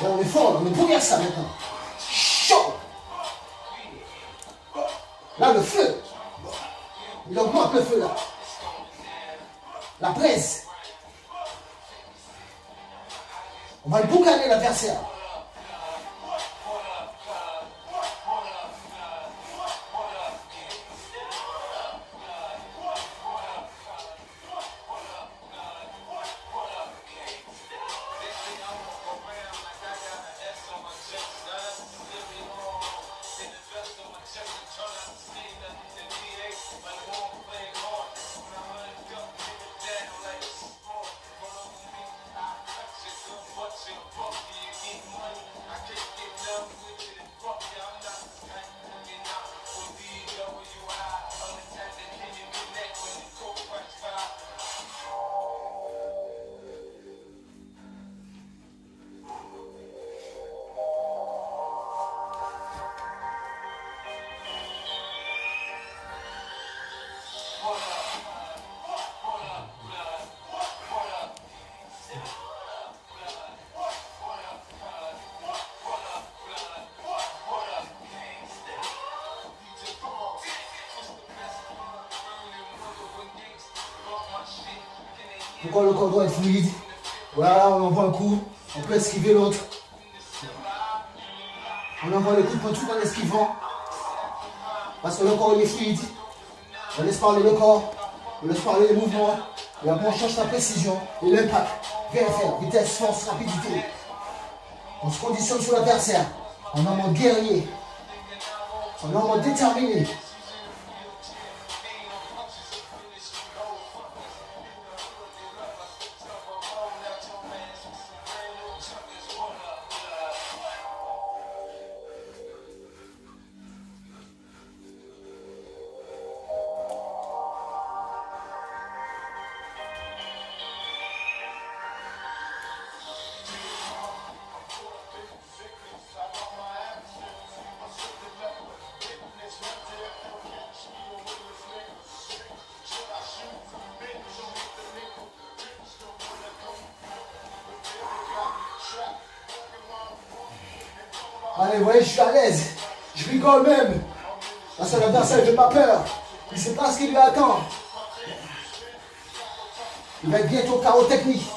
Là, on est fort, on est pour ça maintenant. Chaud. Là, le feu. Il augmente le feu là. La presse. On va le boucaner l'adversaire. Pourquoi le corps doit être fluide? Voilà, on envoie un coup, on peut esquiver l'autre. On envoie le coup de poing tout en esquivant. Parce que le corps il est fluide. On laisse parler le corps, on laisse parler les mouvements. Et après on change la précision et l'impact. VFR, vitesse, force, rapidité. On se conditionne sur l'adversaire. On est en mode guerrier. On est en mode déterminé. Allez, vous voyez, je suis à l'aise. Je rigole même. Parce que l'adversaire ne fait pas peur. Il ne sait pas ce qui lui attend. Il va être bientôt KO technique.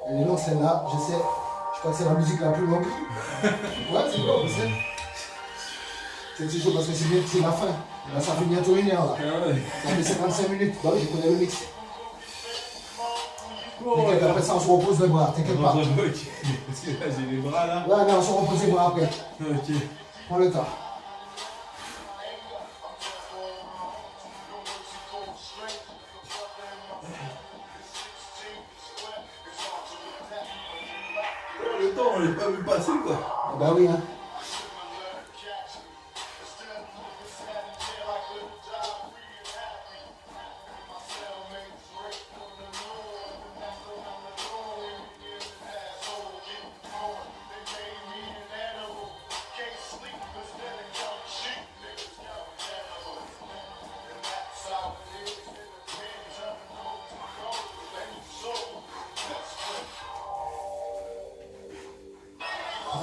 Elle est longue celle-là, je sais. Je crois que c'est la musique la plus longue. Ouais, c'est long, je sais. C'est toujours parce que c'est la fin. Là, ça fait bientôt 1 heure. Là. Ça fait 55 minutes. Bah oui, je connais le mix. T'inquiète, après ça, on se repose les bras. T'inquiète pas. Parce que là, j'ai les bras là. Ouais, mais on se repose les bras après. Ok. Prends le temps. Le temps, on l'a pas vu passer quoi. Ah bah oui, hein.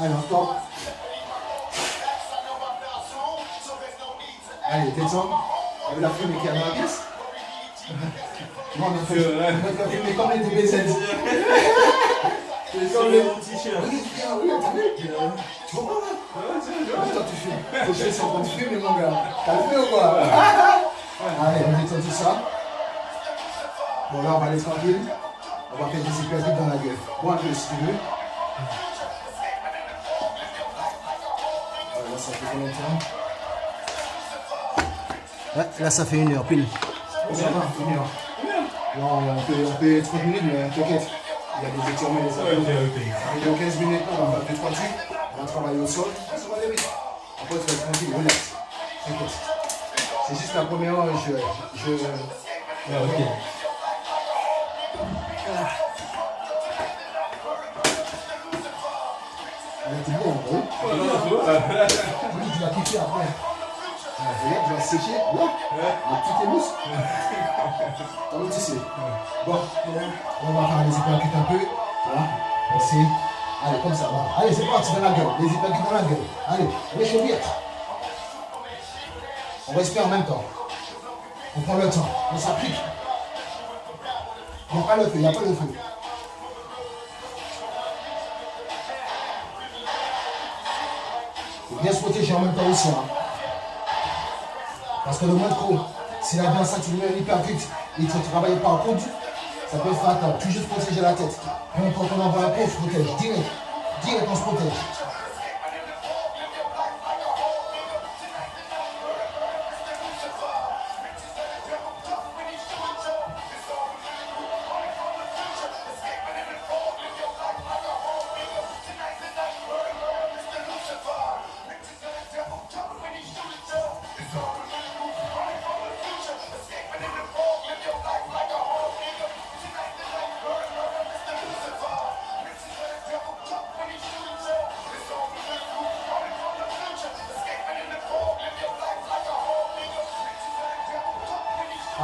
Allez, on stop. Allez, descends. Avec la fumée qui est dans la pièce. Moi, on a fait la fumée comme les DBZ. C'est sur le t-shirt. Regarde, t'as vu? Tu vois pas là? Attends, tu fumes. Faut que je sois en train de fumer, mon gars. T'as le fait ou quoi? Allez, on détend tout ça. Bon, là, on va aller tranquille. On va faire des hypervites dans la gueule. Bon, un peu si tu veux. Ouais, là ça fait 1 heure pile. Ça va, 1 heure. Non, on fait 30 minutes, mais t'inquiète. Il y a des étirements, des affaires. Il y a 15 minutes, on va faire 2-3 trucs. On va travailler au sol. Ça va aller vite. Après, tu vas être tranquille, relax. T'inquiète. C'est juste la première heure, ok. T'es bien, oui. Tu vas kiffer après. Regarde, tu vas sécher. Là, tous tes muscles. T'as vu, tu sais. Bon, on va faire les hypercutes un peu. Voilà, merci. Allez, comme ça, va. Allez, c'est parti dans la gueule. Les hypercutes dans la gueule. Allez, les chevilles. On respire en même temps. On prend le temps. On s'applique. Il n'y a pas le feu, il n'y a pas le feu. Il faut bien se protéger en même temps aussi. Hein. Parce que le moins trop, si la danse, tu mets un hypercute et tu travailles par coude, ça peut être fatal. Toujours se protéger la tête. Même quand on envoie un coup, on se protège. Direct. Direct, on se protège.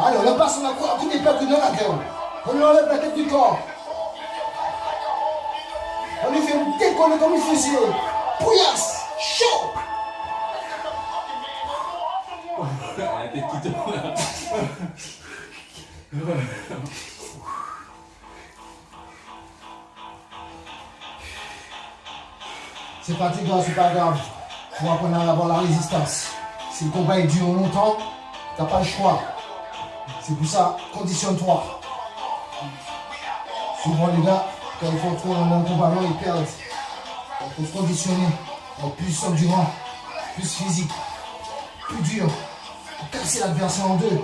Allez, on le passe, on a coup d'hypercute dans la gueule. On lui enlève la tête du corps. On lui fait décoller comme une fusée. Pouillasse, chaud. La tête qui tourne là. C'est fatigant, c'est pas grave. Tu vas apprendre à avoir la résistance. Si le combat est dur longtemps, t'as pas le choix. C'est pour ça, conditionne-toi. Souvent les gars, quand ils font trop dans un combat long, ils perdent. Il faut se conditionner. Donc plus endurant, plus physique, plus dur. Pour casser l'adversaire en deux.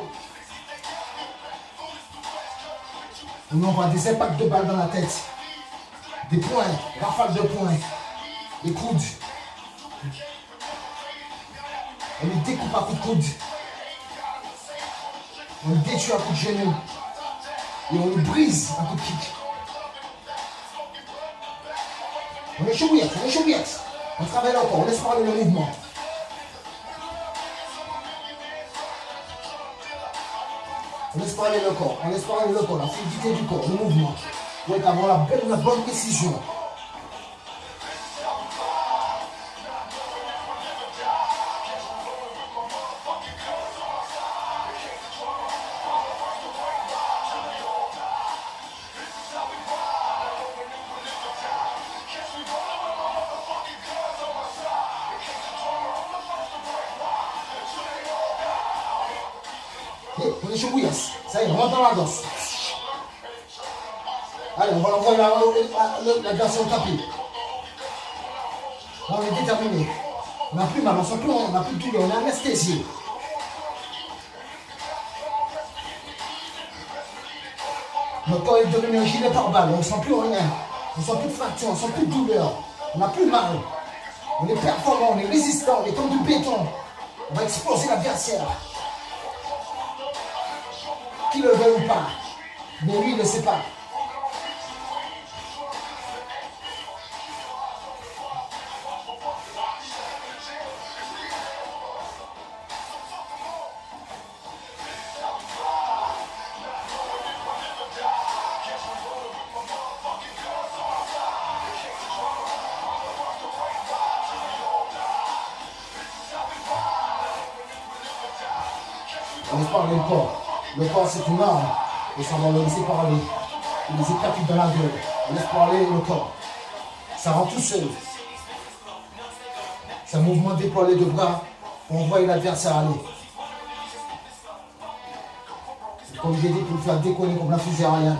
On envoie des impacts de balles dans la tête. Des points, rafales de points. Des coudes. On les découpe à coups de coude. On le détruit à coups de genou. Et on le brise à coups de kick. On est chouillette, on est chouillette. On travaille encore, on laisse parler le mouvement. On laisse parler le corps, on laisse parler le corps, la fluidité du corps, le mouvement. Pour avoir la bonne précision. On est chez Bouillasse. Ça y est, on rentre dans la danse. Allez, on va envoyer la danse au tapis. On est déterminé. On n'a plus mal, on n'a plus de douleur, on est anesthésié. Notre corps est devenu un gilet pare-balles, on ne sent plus rien. On ne sent plus de fracture, on ne sent plus de douleur. On n'a plus mal. On est performant, on est résistant, on est comme du béton. On va exploser l'adversaire. Qui le veut ou pas, mais lui il ne le sait pas. On laisse parler le corps. Le corps c'est une arme. Et ça va le laisser parler. Il les éclate dans la gueule. On laisse parler le corps. Ça rend tout seul. C'est un mouvement déployé de bras pour envoyer l'adversaire aller. Comme j'ai dit, pour le faire décoller comme la fusée aérienne.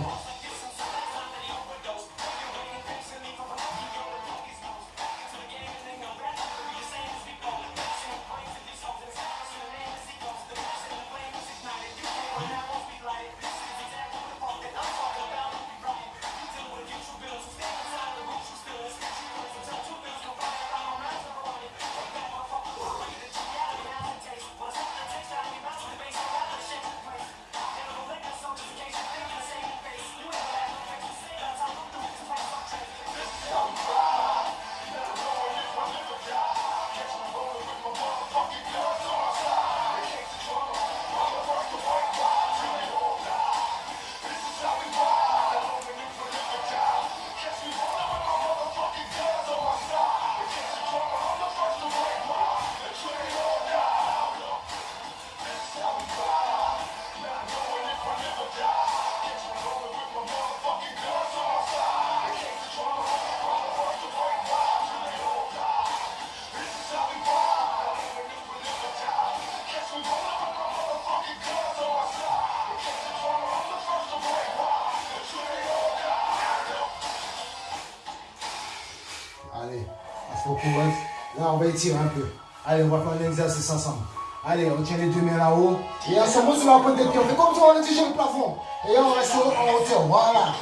Allez, il faut courir. Là, on va étirer un peu. Allez, on va faire un exercice ensemble. Allez, on tient les deux mains là-haut. Et en ce moment, sur la pointe des pieds, on fait comme si on était sur le plafond. Et on reste en hauteur. Voilà.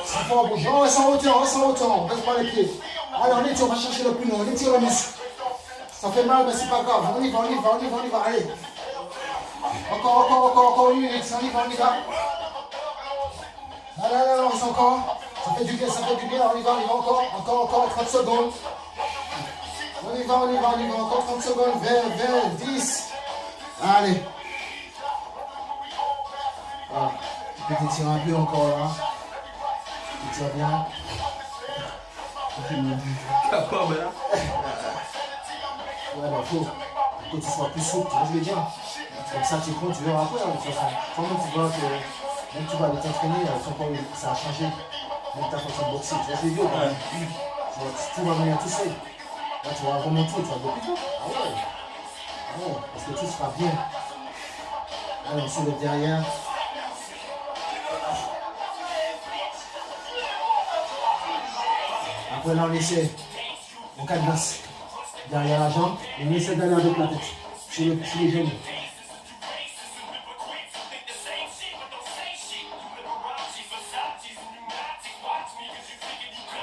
Ça fait un bouger. On reste en hauteur, on reste en hauteur. On reste pas les pieds. Allez, on étire, on va chercher le plus long. On étire le muscle. Ça fait mal, mais c'est pas grave. On y va, on y va, on y va, on y va. Allez. Encore une minute. On y va, on y va. Allez, on reste encore. Ça fait du bien, on y va, encore 30 secondes. On y va, encore 30 secondes, 20, 10. Allez. Voilà. Tu peux t'étirer un peu encore là. Tu tires bien. Capable là. Ouais, bah faut que tu sois plus souple, tu vois ce que je veux dire. Comme ça tu comptes, tu verras après, de toute façon. Quand même tu vois que même tu vas aller t'entraîner, ton corps ça a changé. Même ta façon de boxer, tu vois ce que je veux dire. Tout va venir tout seul. Là tu vas remonter, tu vas beaucoup plus tôt. Ah ouais, parce que tout sera bien. Allez, on soulève derrière. Après là on essaie, on cadenasse derrière la jambe et on essaie d'aller avec la tête sur les genoux.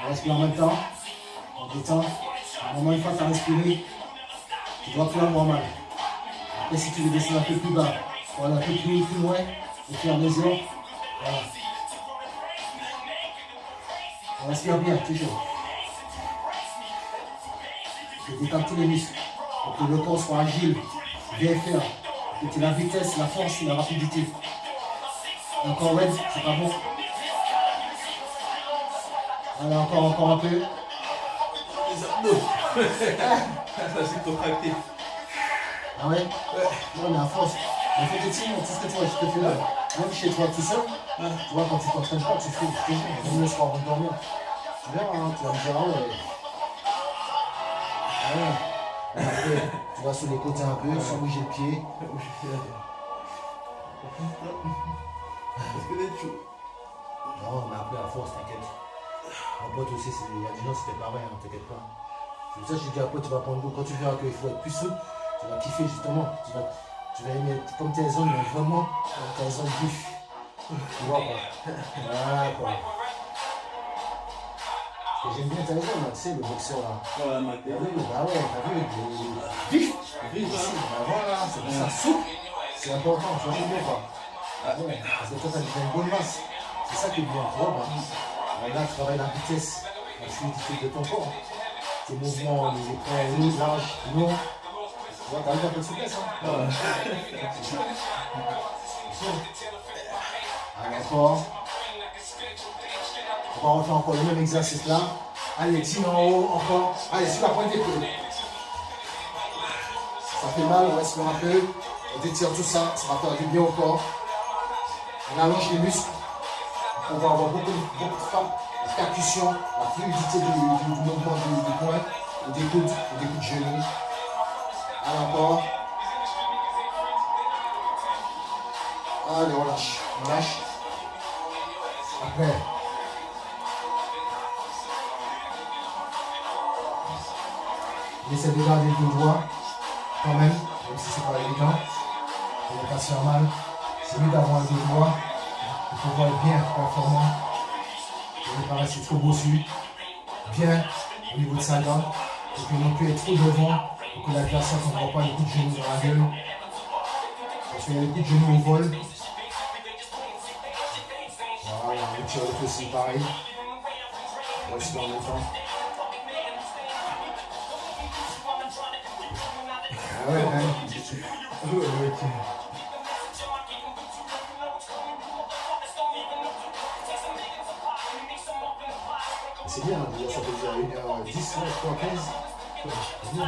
On respire en même temps, on détend. À un moment, une fois que tu as respiré, tu dois faire normal. Après, si tu veux descendre un peu plus bas, voilà, un peu plus loin, au fur et à mesure. Voilà. On respire bien, toujours. Tu détends tous les muscles pour que le corps soit agile, bien faire, pour que tu aies la vitesse, la force et la rapidité. Encore, ouais, c'est pas bon. Allez, encore un peu. Les abdos. Ça c'est contracté. Ah ouais? Ouais, mais à force. Il faut t'étirer, tout ce que tu vois, je te fais là. Même chez toi tout seul, tu vois, quand tu t'entraînes pas, tu fais, même le soir avant de dormir. Tu verras, hein, tu vas me dire, ah ouais. Ah ouais. Et après, tu vas sur les côtés un peu, sans bouger le pied. Est-ce que t'es chaud? Non, mais après, à force, t'inquiète. Mon pote aussi, il y a des gens, c'était pareil, hein, t'inquiète pas. C'est pour ça que je dis après, tu vas prendre goût. Quand tu verras qu'il faut être plus souple, tu vas kiffer justement. Tu vas aimer comme tes zones, mais vraiment, tes zones vif. Tu vois quoi. Voilà quoi. Parce que j'aime bien tes zones là, tu sais, le boxeur là. Ouais, ma tête. Bah ouais, t'as vu, vif. Vif, bah voilà, c'est pour ça, souple. C'est important, tu vois, c'est bien quoi. Ouais, parce que toi, t'as une bonne masse. C'est ça qui est bien, tu vois. Bah, là, tu travailles la vitesse, la fluidité de ton corps. Tes mouvements, les points larges, longs. Tu vois, t'as un peu de souplesse, hein. Allez, encore. On va refaire encore le même exercice là. Allez, tire en haut, encore. Allez, sur la pointe des pieds. Ça fait mal, on respire un peu. On détire tout ça, ça va faire du bien au corps. On allonge les muscles. On va avoir beaucoup de frappes, de percussions, la fluidité du mouvement du poing, ou des coudes de genoux. Allez, encore. Allez, on lâche. Après. On essaie de garder le doigt, quand même si c'est pas évident. On ne va pas se faire mal. C'est mieux d'avoir le doigt. Il faut pouvoir être bien performant. On ne pas rester trop bossu. Bien au niveau de sa gamme. Et puis non plus être trop devant pour que l'adversaire ne voit pas les coups de genoux dans la gueule. Parce qu'il y a les coups de genoux au vol. Voilà, on tire le aussi pareil. On reste en même temps. Ah ouais, c'est bien, ça fait déjà 1h10, 3h15. C'est bien.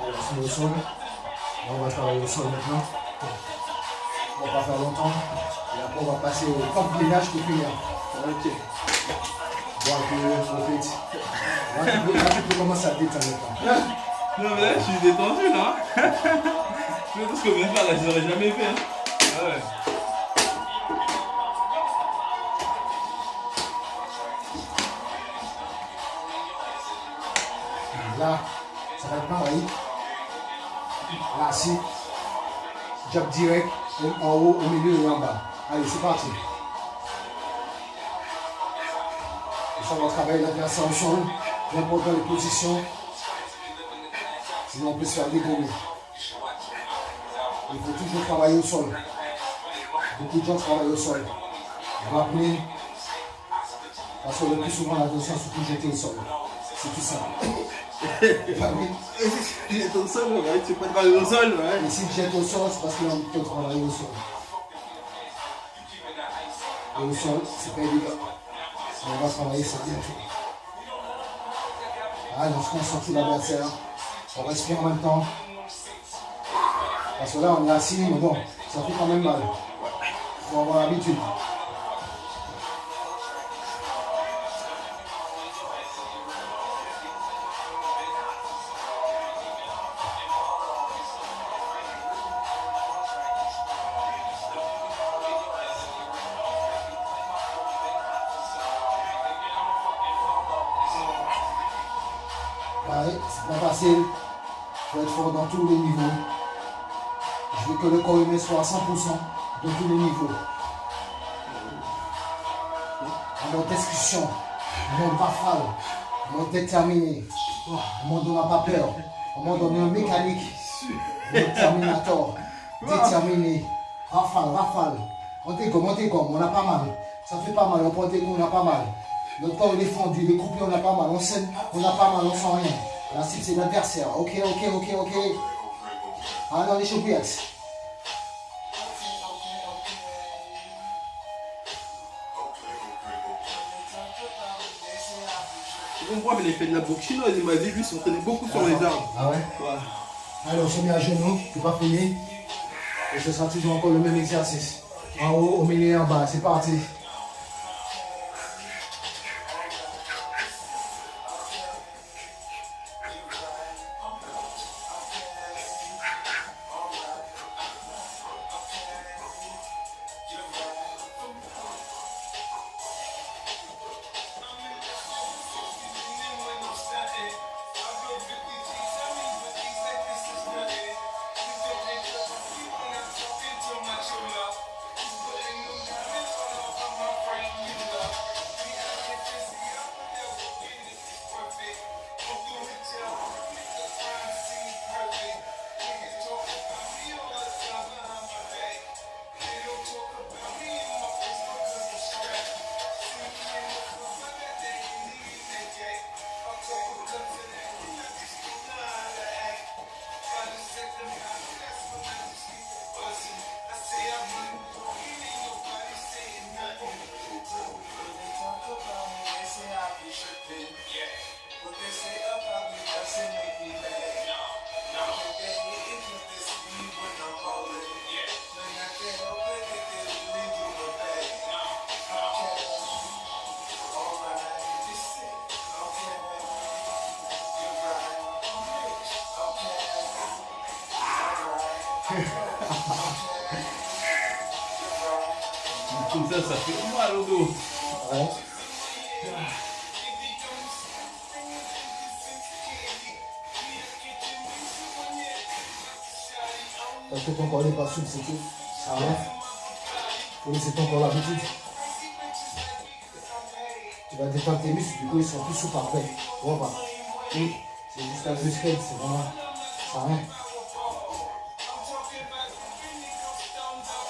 Allez, on se met au sol. Là, on va travailler au sol maintenant. On va pas faire longtemps. Et après, on va passer au complénage qui finir. Ok. Bon, un peu, profite. Là, tu peux commencer à détendre maintenant. Non mais là je suis détendu là. Je fais tout ce qu'on vient de faire là, je l'aurais jamais fait. Hein. Ah ouais. Là, ça va être pareil. Là, si. Jab direct, en haut, au milieu et en bas. Allez, c'est parti. Et ça va travailler l'adversaire au sol, n'importe quelle position. Sinon, on peut se faire dégommer. Il faut toujours travailler au sol. Beaucoup de gens travaillent au sol. Grappling. Parce que le plus souvent, l'adversaire se trouve jeté au sol. C'est tout ça. Jette au sol, ouais. Tu peux travailler au sol, ouais. Et s'il jette au sol, c'est parce qu'il a envie de travailler au sol. Et au sol, c'est pas évident. On va travailler ça bientôt. Allez, on se concentre sur l'adversaire. On respire en même temps. Parce que là, on est assis, mais bon, ça fait quand même mal. Il faut avoir l'habitude. Pareil, c'est pas facile. Il faut être fort dans tous les niveaux. Je veux que le corps humain soit à 100% dans tous les niveaux. En mode discussion, en mode rafale, en mode déterminé, en mode on n'a pas peur, en mode on est un mécanique, en mode terminator, déterminé, rafale. On dégomme, on a pas mal. Ça fait pas mal, on prend des coups, on a pas mal. Notre corps il est fendu, il est coupé, on a pas mal. On saigne, on a pas mal, on sent rien. La cible c'est l'adversaire. Ok. Ah non, les choupiates. Tu comprends, mais il fait de la boxe chinoise, il m'a dit, lui, il s'entraînait beaucoup sur les armes. Ah ouais? Alors, on se met à genoux, tu pas fini. Et ce sera toujours encore le même exercice. En haut, au milieu et en bas. C'est parti. Comme ça fait mal au dos. Ouais. Parce que ton corps n'est pas souple, c'est tout. Ça va. Faut laisser ton corps l'habitude. Tu vas détendre tes muscles, du coup ils sont plus souples après. Tu vois pas? C'est juste un muscle, c'est vraiment. Ça rien.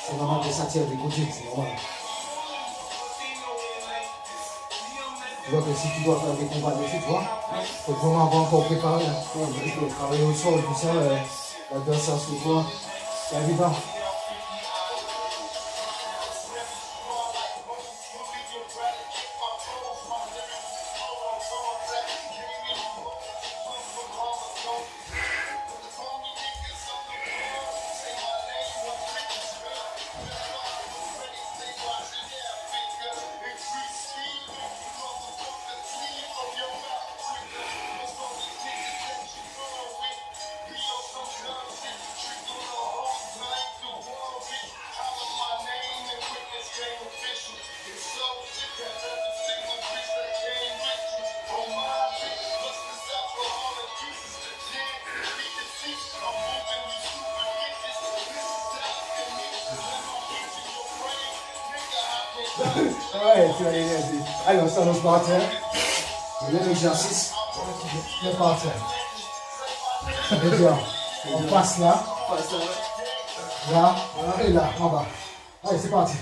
C'est vraiment que ça tire des côtés, c'est normal. Tu vois que si tu dois faire des combats dessus, tu vois, il faut vraiment avoir encore préparé. Il faut travailler au sol, tout ça, l'adversaire sous toi, c'est évident. Ouais, tu as l'énergie. Allez, on s'en va par terre. Le même exercice. Le par terre. Et bien, on passe là. Là, et là, en bas. Allez, c'est parti.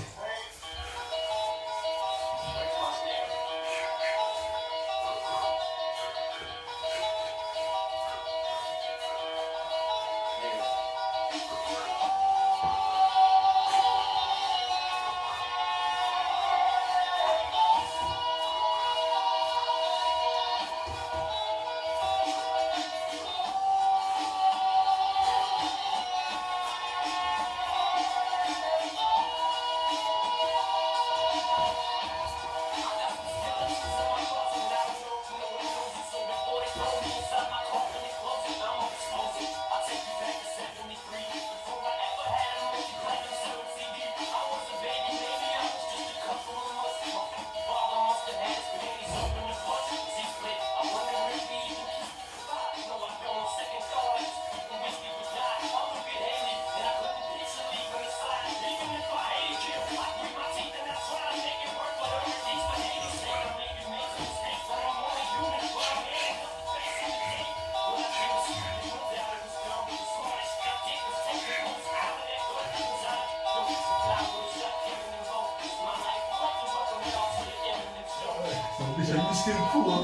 J'ai musclé le cou, hein.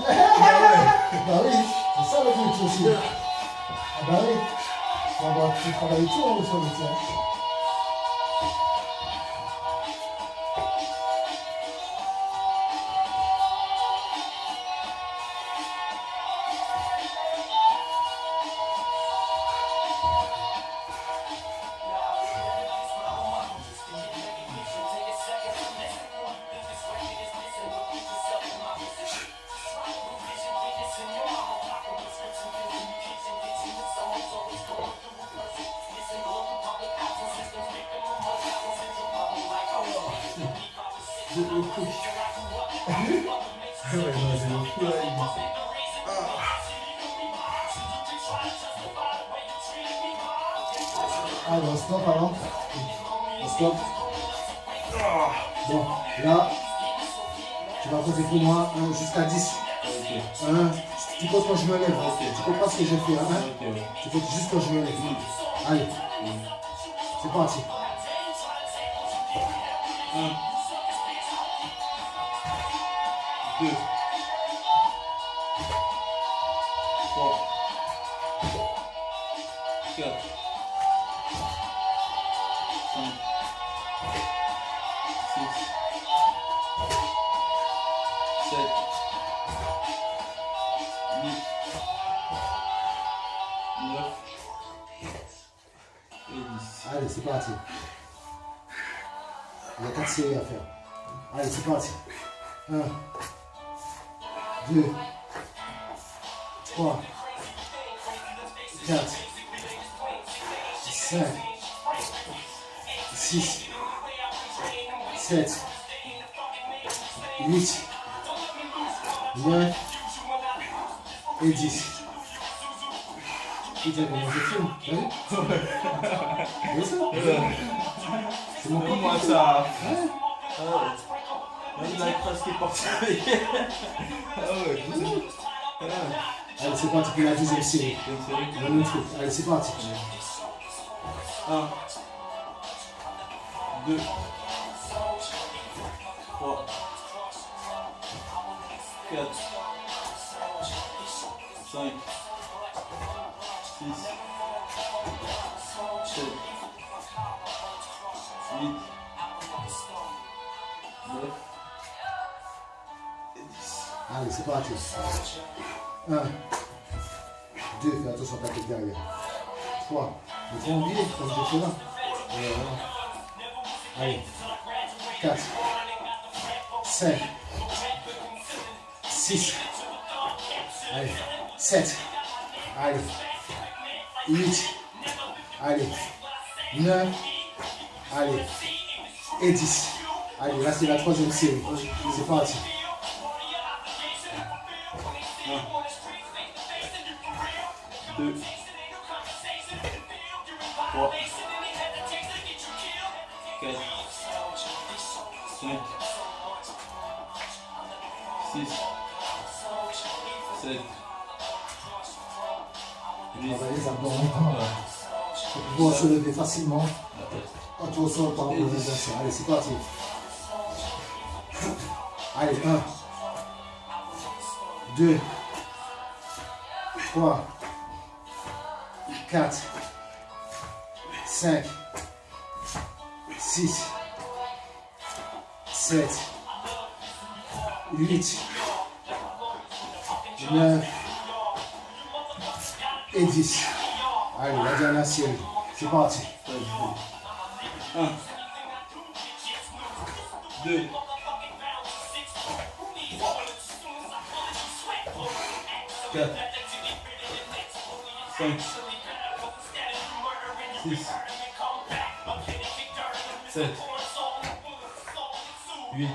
Bah oui, c'est ça le truc aussi. Ah bah oui. On va travailler tout en dessous de ça. J'ai le cou. Ouais, non, j'ai le cou là. Allez, on stop alors. On stop. Bon, là, tu vas compter pour moi jusqu'à 10. Ok. 1, tu comptes quand je me lève. Ok. Tu comptes pas ce que j'ai fait. Hein? Ok. Tu comptes juste quand je me lève. Allez, c'est parti. 1, 2, 3, 4, 5, 6, 7, 8, 9 et 10. Allez, c'est parti. Il y a 4 séries à faire. Allez, c'est parti. 1, 2, 3, 4, 5, 6, 7, 8, 9 et 10. Putain, mais je fume, t'as vu? C'est ça? C'est mon Moi copain. ça. Ouais. Même la phrase qui est partie. Ah ouais. Allez, c'est parti pour la deuxième série. Le même truc. Allez, c'est parti. 1, 2, 3, 4, 5, 6, 7, 8, 9 et 10. Allez, c'est parti. 1, 2, fais attention à ta tête derrière. 3, ne faut oublier, comme je fais là. Voilà. Allez. 4, 5, 6, allez, 7, allez, 8, allez, 9, allez, et 10. Allez, là c'est la troisième série. C'est parti. 2, 3, 4, 5, 6, 7, 8, 9, Travailler les abdos en même temps. Pour pouvoir se lever facilement. Quand tu ressors par rapport aux exercices. Allez, c'est parti. Allez, 1, 2, 3, 4, 5, 6, 7, 8, 9 et 10. Allez, la dernière série. C'est parti. 1, 2, 4, 5, 6, 7, 8,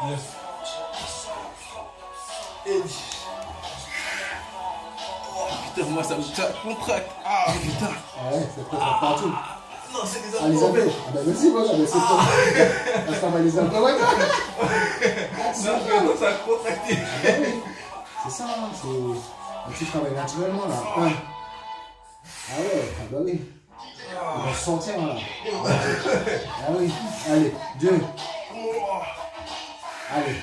9 et 10. Oh putain, moi ça me contracte. Ah putain. Ouais, c'est pas partout. Non, c'est des Ah, les abdos. Ah, bah, vas-y, voilà, mais c'est toi. Ah, ça va, les abdos, ouais, Non, ça a contracté. Ah, bah oui. C'est ça, c'est un petit travail naturellement, là. Ah ouais, ah bah oui. On va se sentir, là. Ah oui, allez, 2. Allez.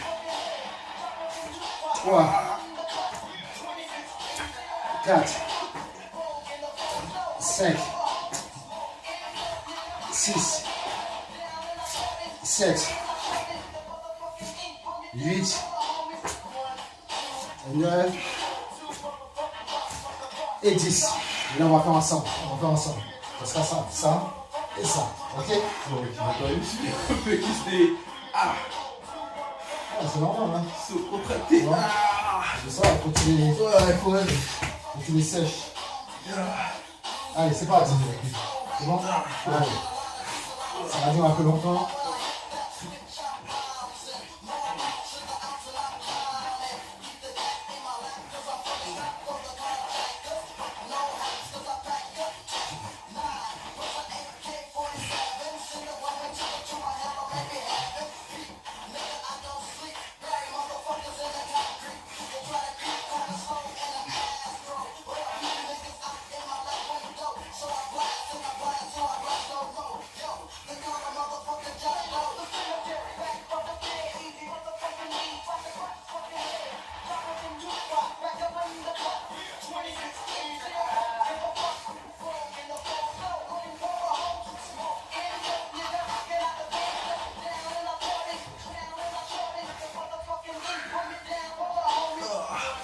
3. 4. 5. 6. 7. 8. 9 et 10. Et là, on va faire ensemble. On va faire ensemble. Ça sera ça, ça et ça. Ok? Ah, Ah, c'est normal, hein? c'est contracté. Ouais. C'est ça, il faut que tu les, faut que tu les sèches. Allez, c'est parti. C'est bon? Allez. Ça va durer un peu longtemps.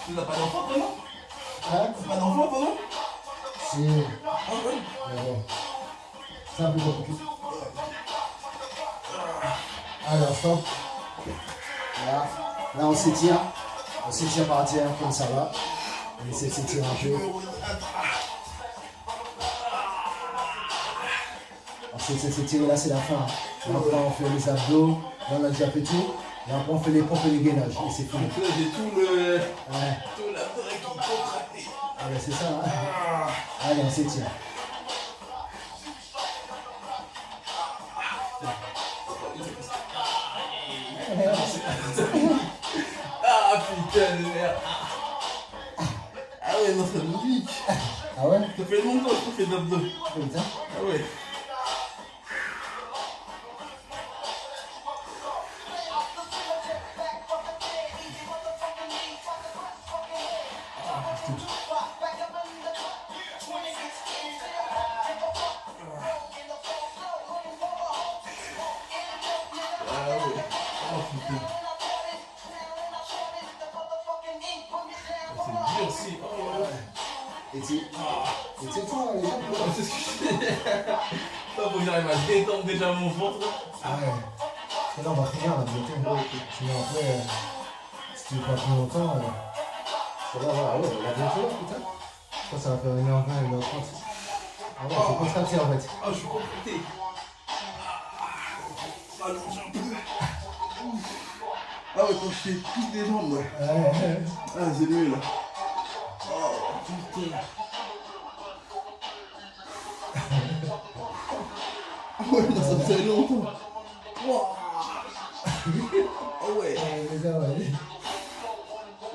Tu n'as pas d'enfant, toi, non? Hein? Tu n'as pas d'enfant, toi, non? Si. Ah ouais. Mais bon. C'est un peu compliqué. Alors, stop. Voilà. Là, on s'étire. On s'étire par terre, comme ça va. On essaie de s'étirer un peu. Ensuite, c'est s'étirer, là, c'est la fin. Là, on fait les abdos. Là, on a déjà fait tout. Et après, on fait les pompes et les gainages. Et c'est fini. Donc là, j'ai tout le. Ouais. Tout l'abdos qui est contracté. Ah, ben, c'est ça. Hein. Allez, on s'étire. Ah putain de merde. Ah ouais, non, ça me pique. Ah ouais? Ça fait longtemps que je fais d'abdos. Putain. Ah ouais. Ah ouais. Oh putain. C'est dur aussi. Oh ouais. Et tu toi, les gens, Oh, c'est ce que je fais. Faut que j'arrive à détendre déjà mon ventre. ah ouais. Parce que là, on va finir, là, bientôt. Sinon, après, si tu veux pas plus longtemps, parce que là, voilà, ouais, on va bientôt, là, putain. Je pense que ça va faire 1h20, 1h30. Ah ouais, c'est contracté, en fait. Ah, je suis contracté. Ah non, j'ai un peu. Ah ouais, quand je fais plus des jambes, ouais. Ouais. Ah, c'est mieux là. Oh putain. Ah ouais, non, ça fait longtemps. Wow. Ah ouais. Mais ça, ouais.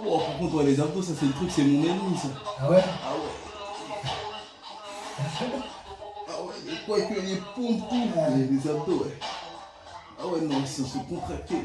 Wow, pour contre, ouais, les abdos, ça c'est le truc, c'est mon ennemi ça. Ah ouais? Ah ouais. Ah ouais, les poids que les pompes, tout. Les abdos, ouais. Ah ouais, non, ils sont se contracter.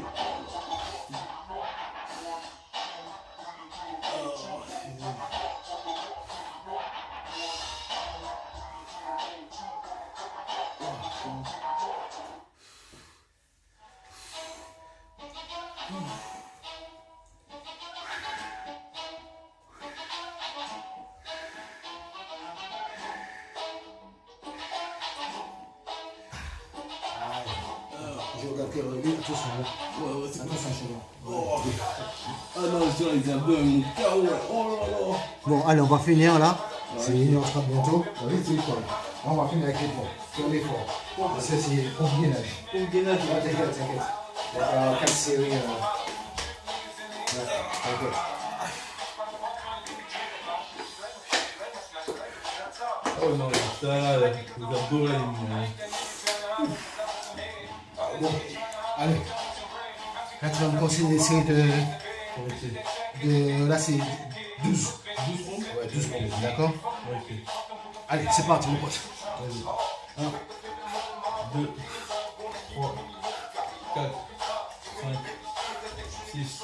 Je regarde que attention, Ouais, ouais, c'est attention, chemin. Oh. Ah non, je dirais les abdos, ils m'ont KO, ouais. Oh là là. Bon, allez, on va finir là. C'est 1h30 bientôt. Oui, c'est quoi? On va finir avec les pompes. Sur les forts. Ça, c'est pompe gainage. Pompe gainage, Ouais, t'inquiète, t'inquiète. Il y a 4 séries. Ouais, t'inquiète. Oh non, ça là, les abdos là, ils m'ont. Bon, allez. Là, tu vas me conseiller des séries de. Là, c'est 12. 12 pompes. Ouais, 12 pompes, d'accord? Ok. Allez, c'est parti, mon pote. Vas-y. 1, 2, 3, 4, 5, 6,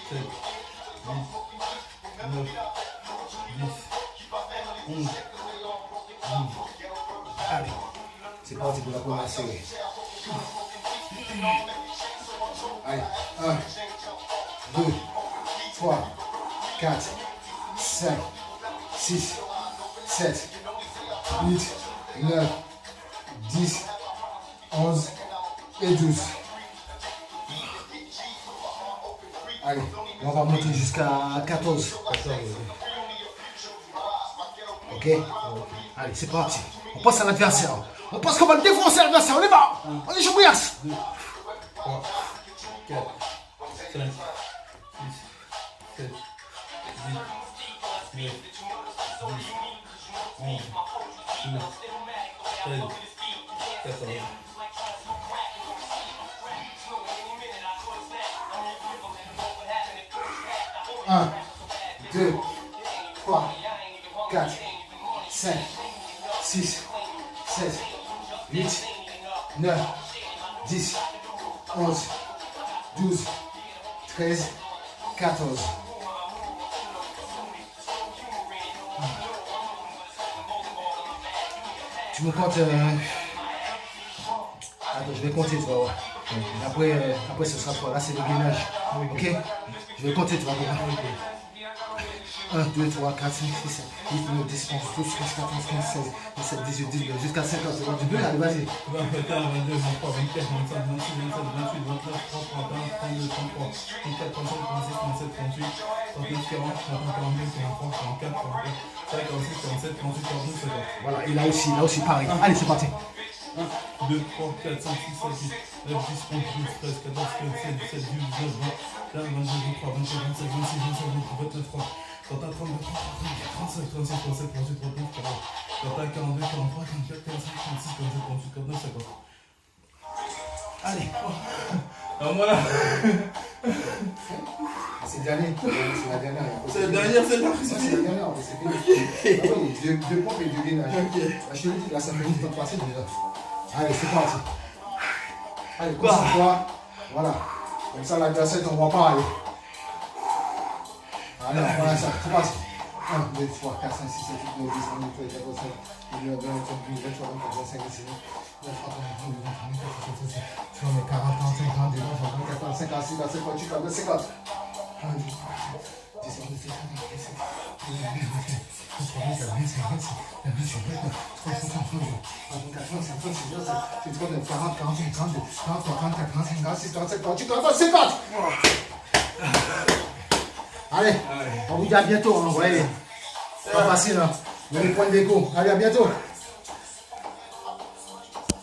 7, 8, 9, 10, 11, 12. Allez, c'est parti pour la première série. Allez, 1, 2, 3, 4, 5, 6, 7, 8, 9, 10, 11 et 12. Allez, on va monter jusqu'à 14. Ok? Allez, c'est parti. On passe à l'adversaire. On pense qu'on va le défoncer l'adversaire. On est bas. On est chambouillasse. 2, 3, 4, 5, 6, 7, 8, 9, 10, 11, 12, 13, 14. 1, 2, 3, 4, 5, 6, 7, 8, 9, 10, 11, 12, 13, 14. Tu me comptes... Attends, je vais compter, tu vas voir. Après ce sera toi. Là, c'est le gainage. Ok? Je vais compter, tu vas voir. 1, 2, 3, 4, 5, 6, 7, 8, 9, 10, 11, 12, 13, 14, 15, 16, 17, 18, 19, jusqu'à 50 secondes. Tu peux aller, vas-y. 21, 22, 23, 24, 25, 26, 27, 28, 29, 30, 31, 32, 33, 34, 37, 36, 37, 38, 39, 40, 41, 42, 43, 44, 45, 46, 47, 48, 49, 50. Voilà, et là aussi, pareil. Allez, c'est parti. 1, 2, 3, 4, 5, 6, 7, 8, 9, 10, 11, 12, 13, 14, 15, 16, 17, 18, 19, 20, 21, 22, 23, 24, 25, 26, 27, 28, 29, 30. 31, 32, 35, 36, 37, 38, 39, 40, 41, 42, 43, 44, 45, 46, 47, 48, 49, 50. Allez. Alors voilà. C'est le dernier. C'est la dernière. C'est la dernière, celle-là. C'est la dernière, c'est fini. Ah oui, deux pompes et deux gainages. Je te le dis, là, ça fait une temps de passer déjà. Allez, c'est parti. Allez, concentre-toi. Voilà. Comme ça, l'adversaire ne voit pas aller. Allez, voilà ça, c'est parti. 1, 2, 3, 4, 5, 6, 7, 8, 9, 10, 11, 12, 13, 14, 15, 16, 17, 18, 19, 20, 22, 23, 24, 25, 26, 29, 30, 31, 32, 33, 34, 35, 40, 42, 44, 45, 46, 47, 48, 49, 50. 1, 2, 3, 4, 10, 11, 12, 13, 14, 15, 16, 17, 18, 19, 20, 21, 22, 23, 24, 25, 26, 27, 28, 29, 30, 31, 40, 41, 42, 43, 44, 45, 46, 47, 48, 49, 50. Allez, on vous dit à bientôt, hein, ouais. C'est pas facile, hein. Vous les points d'écho. Allez, à bientôt.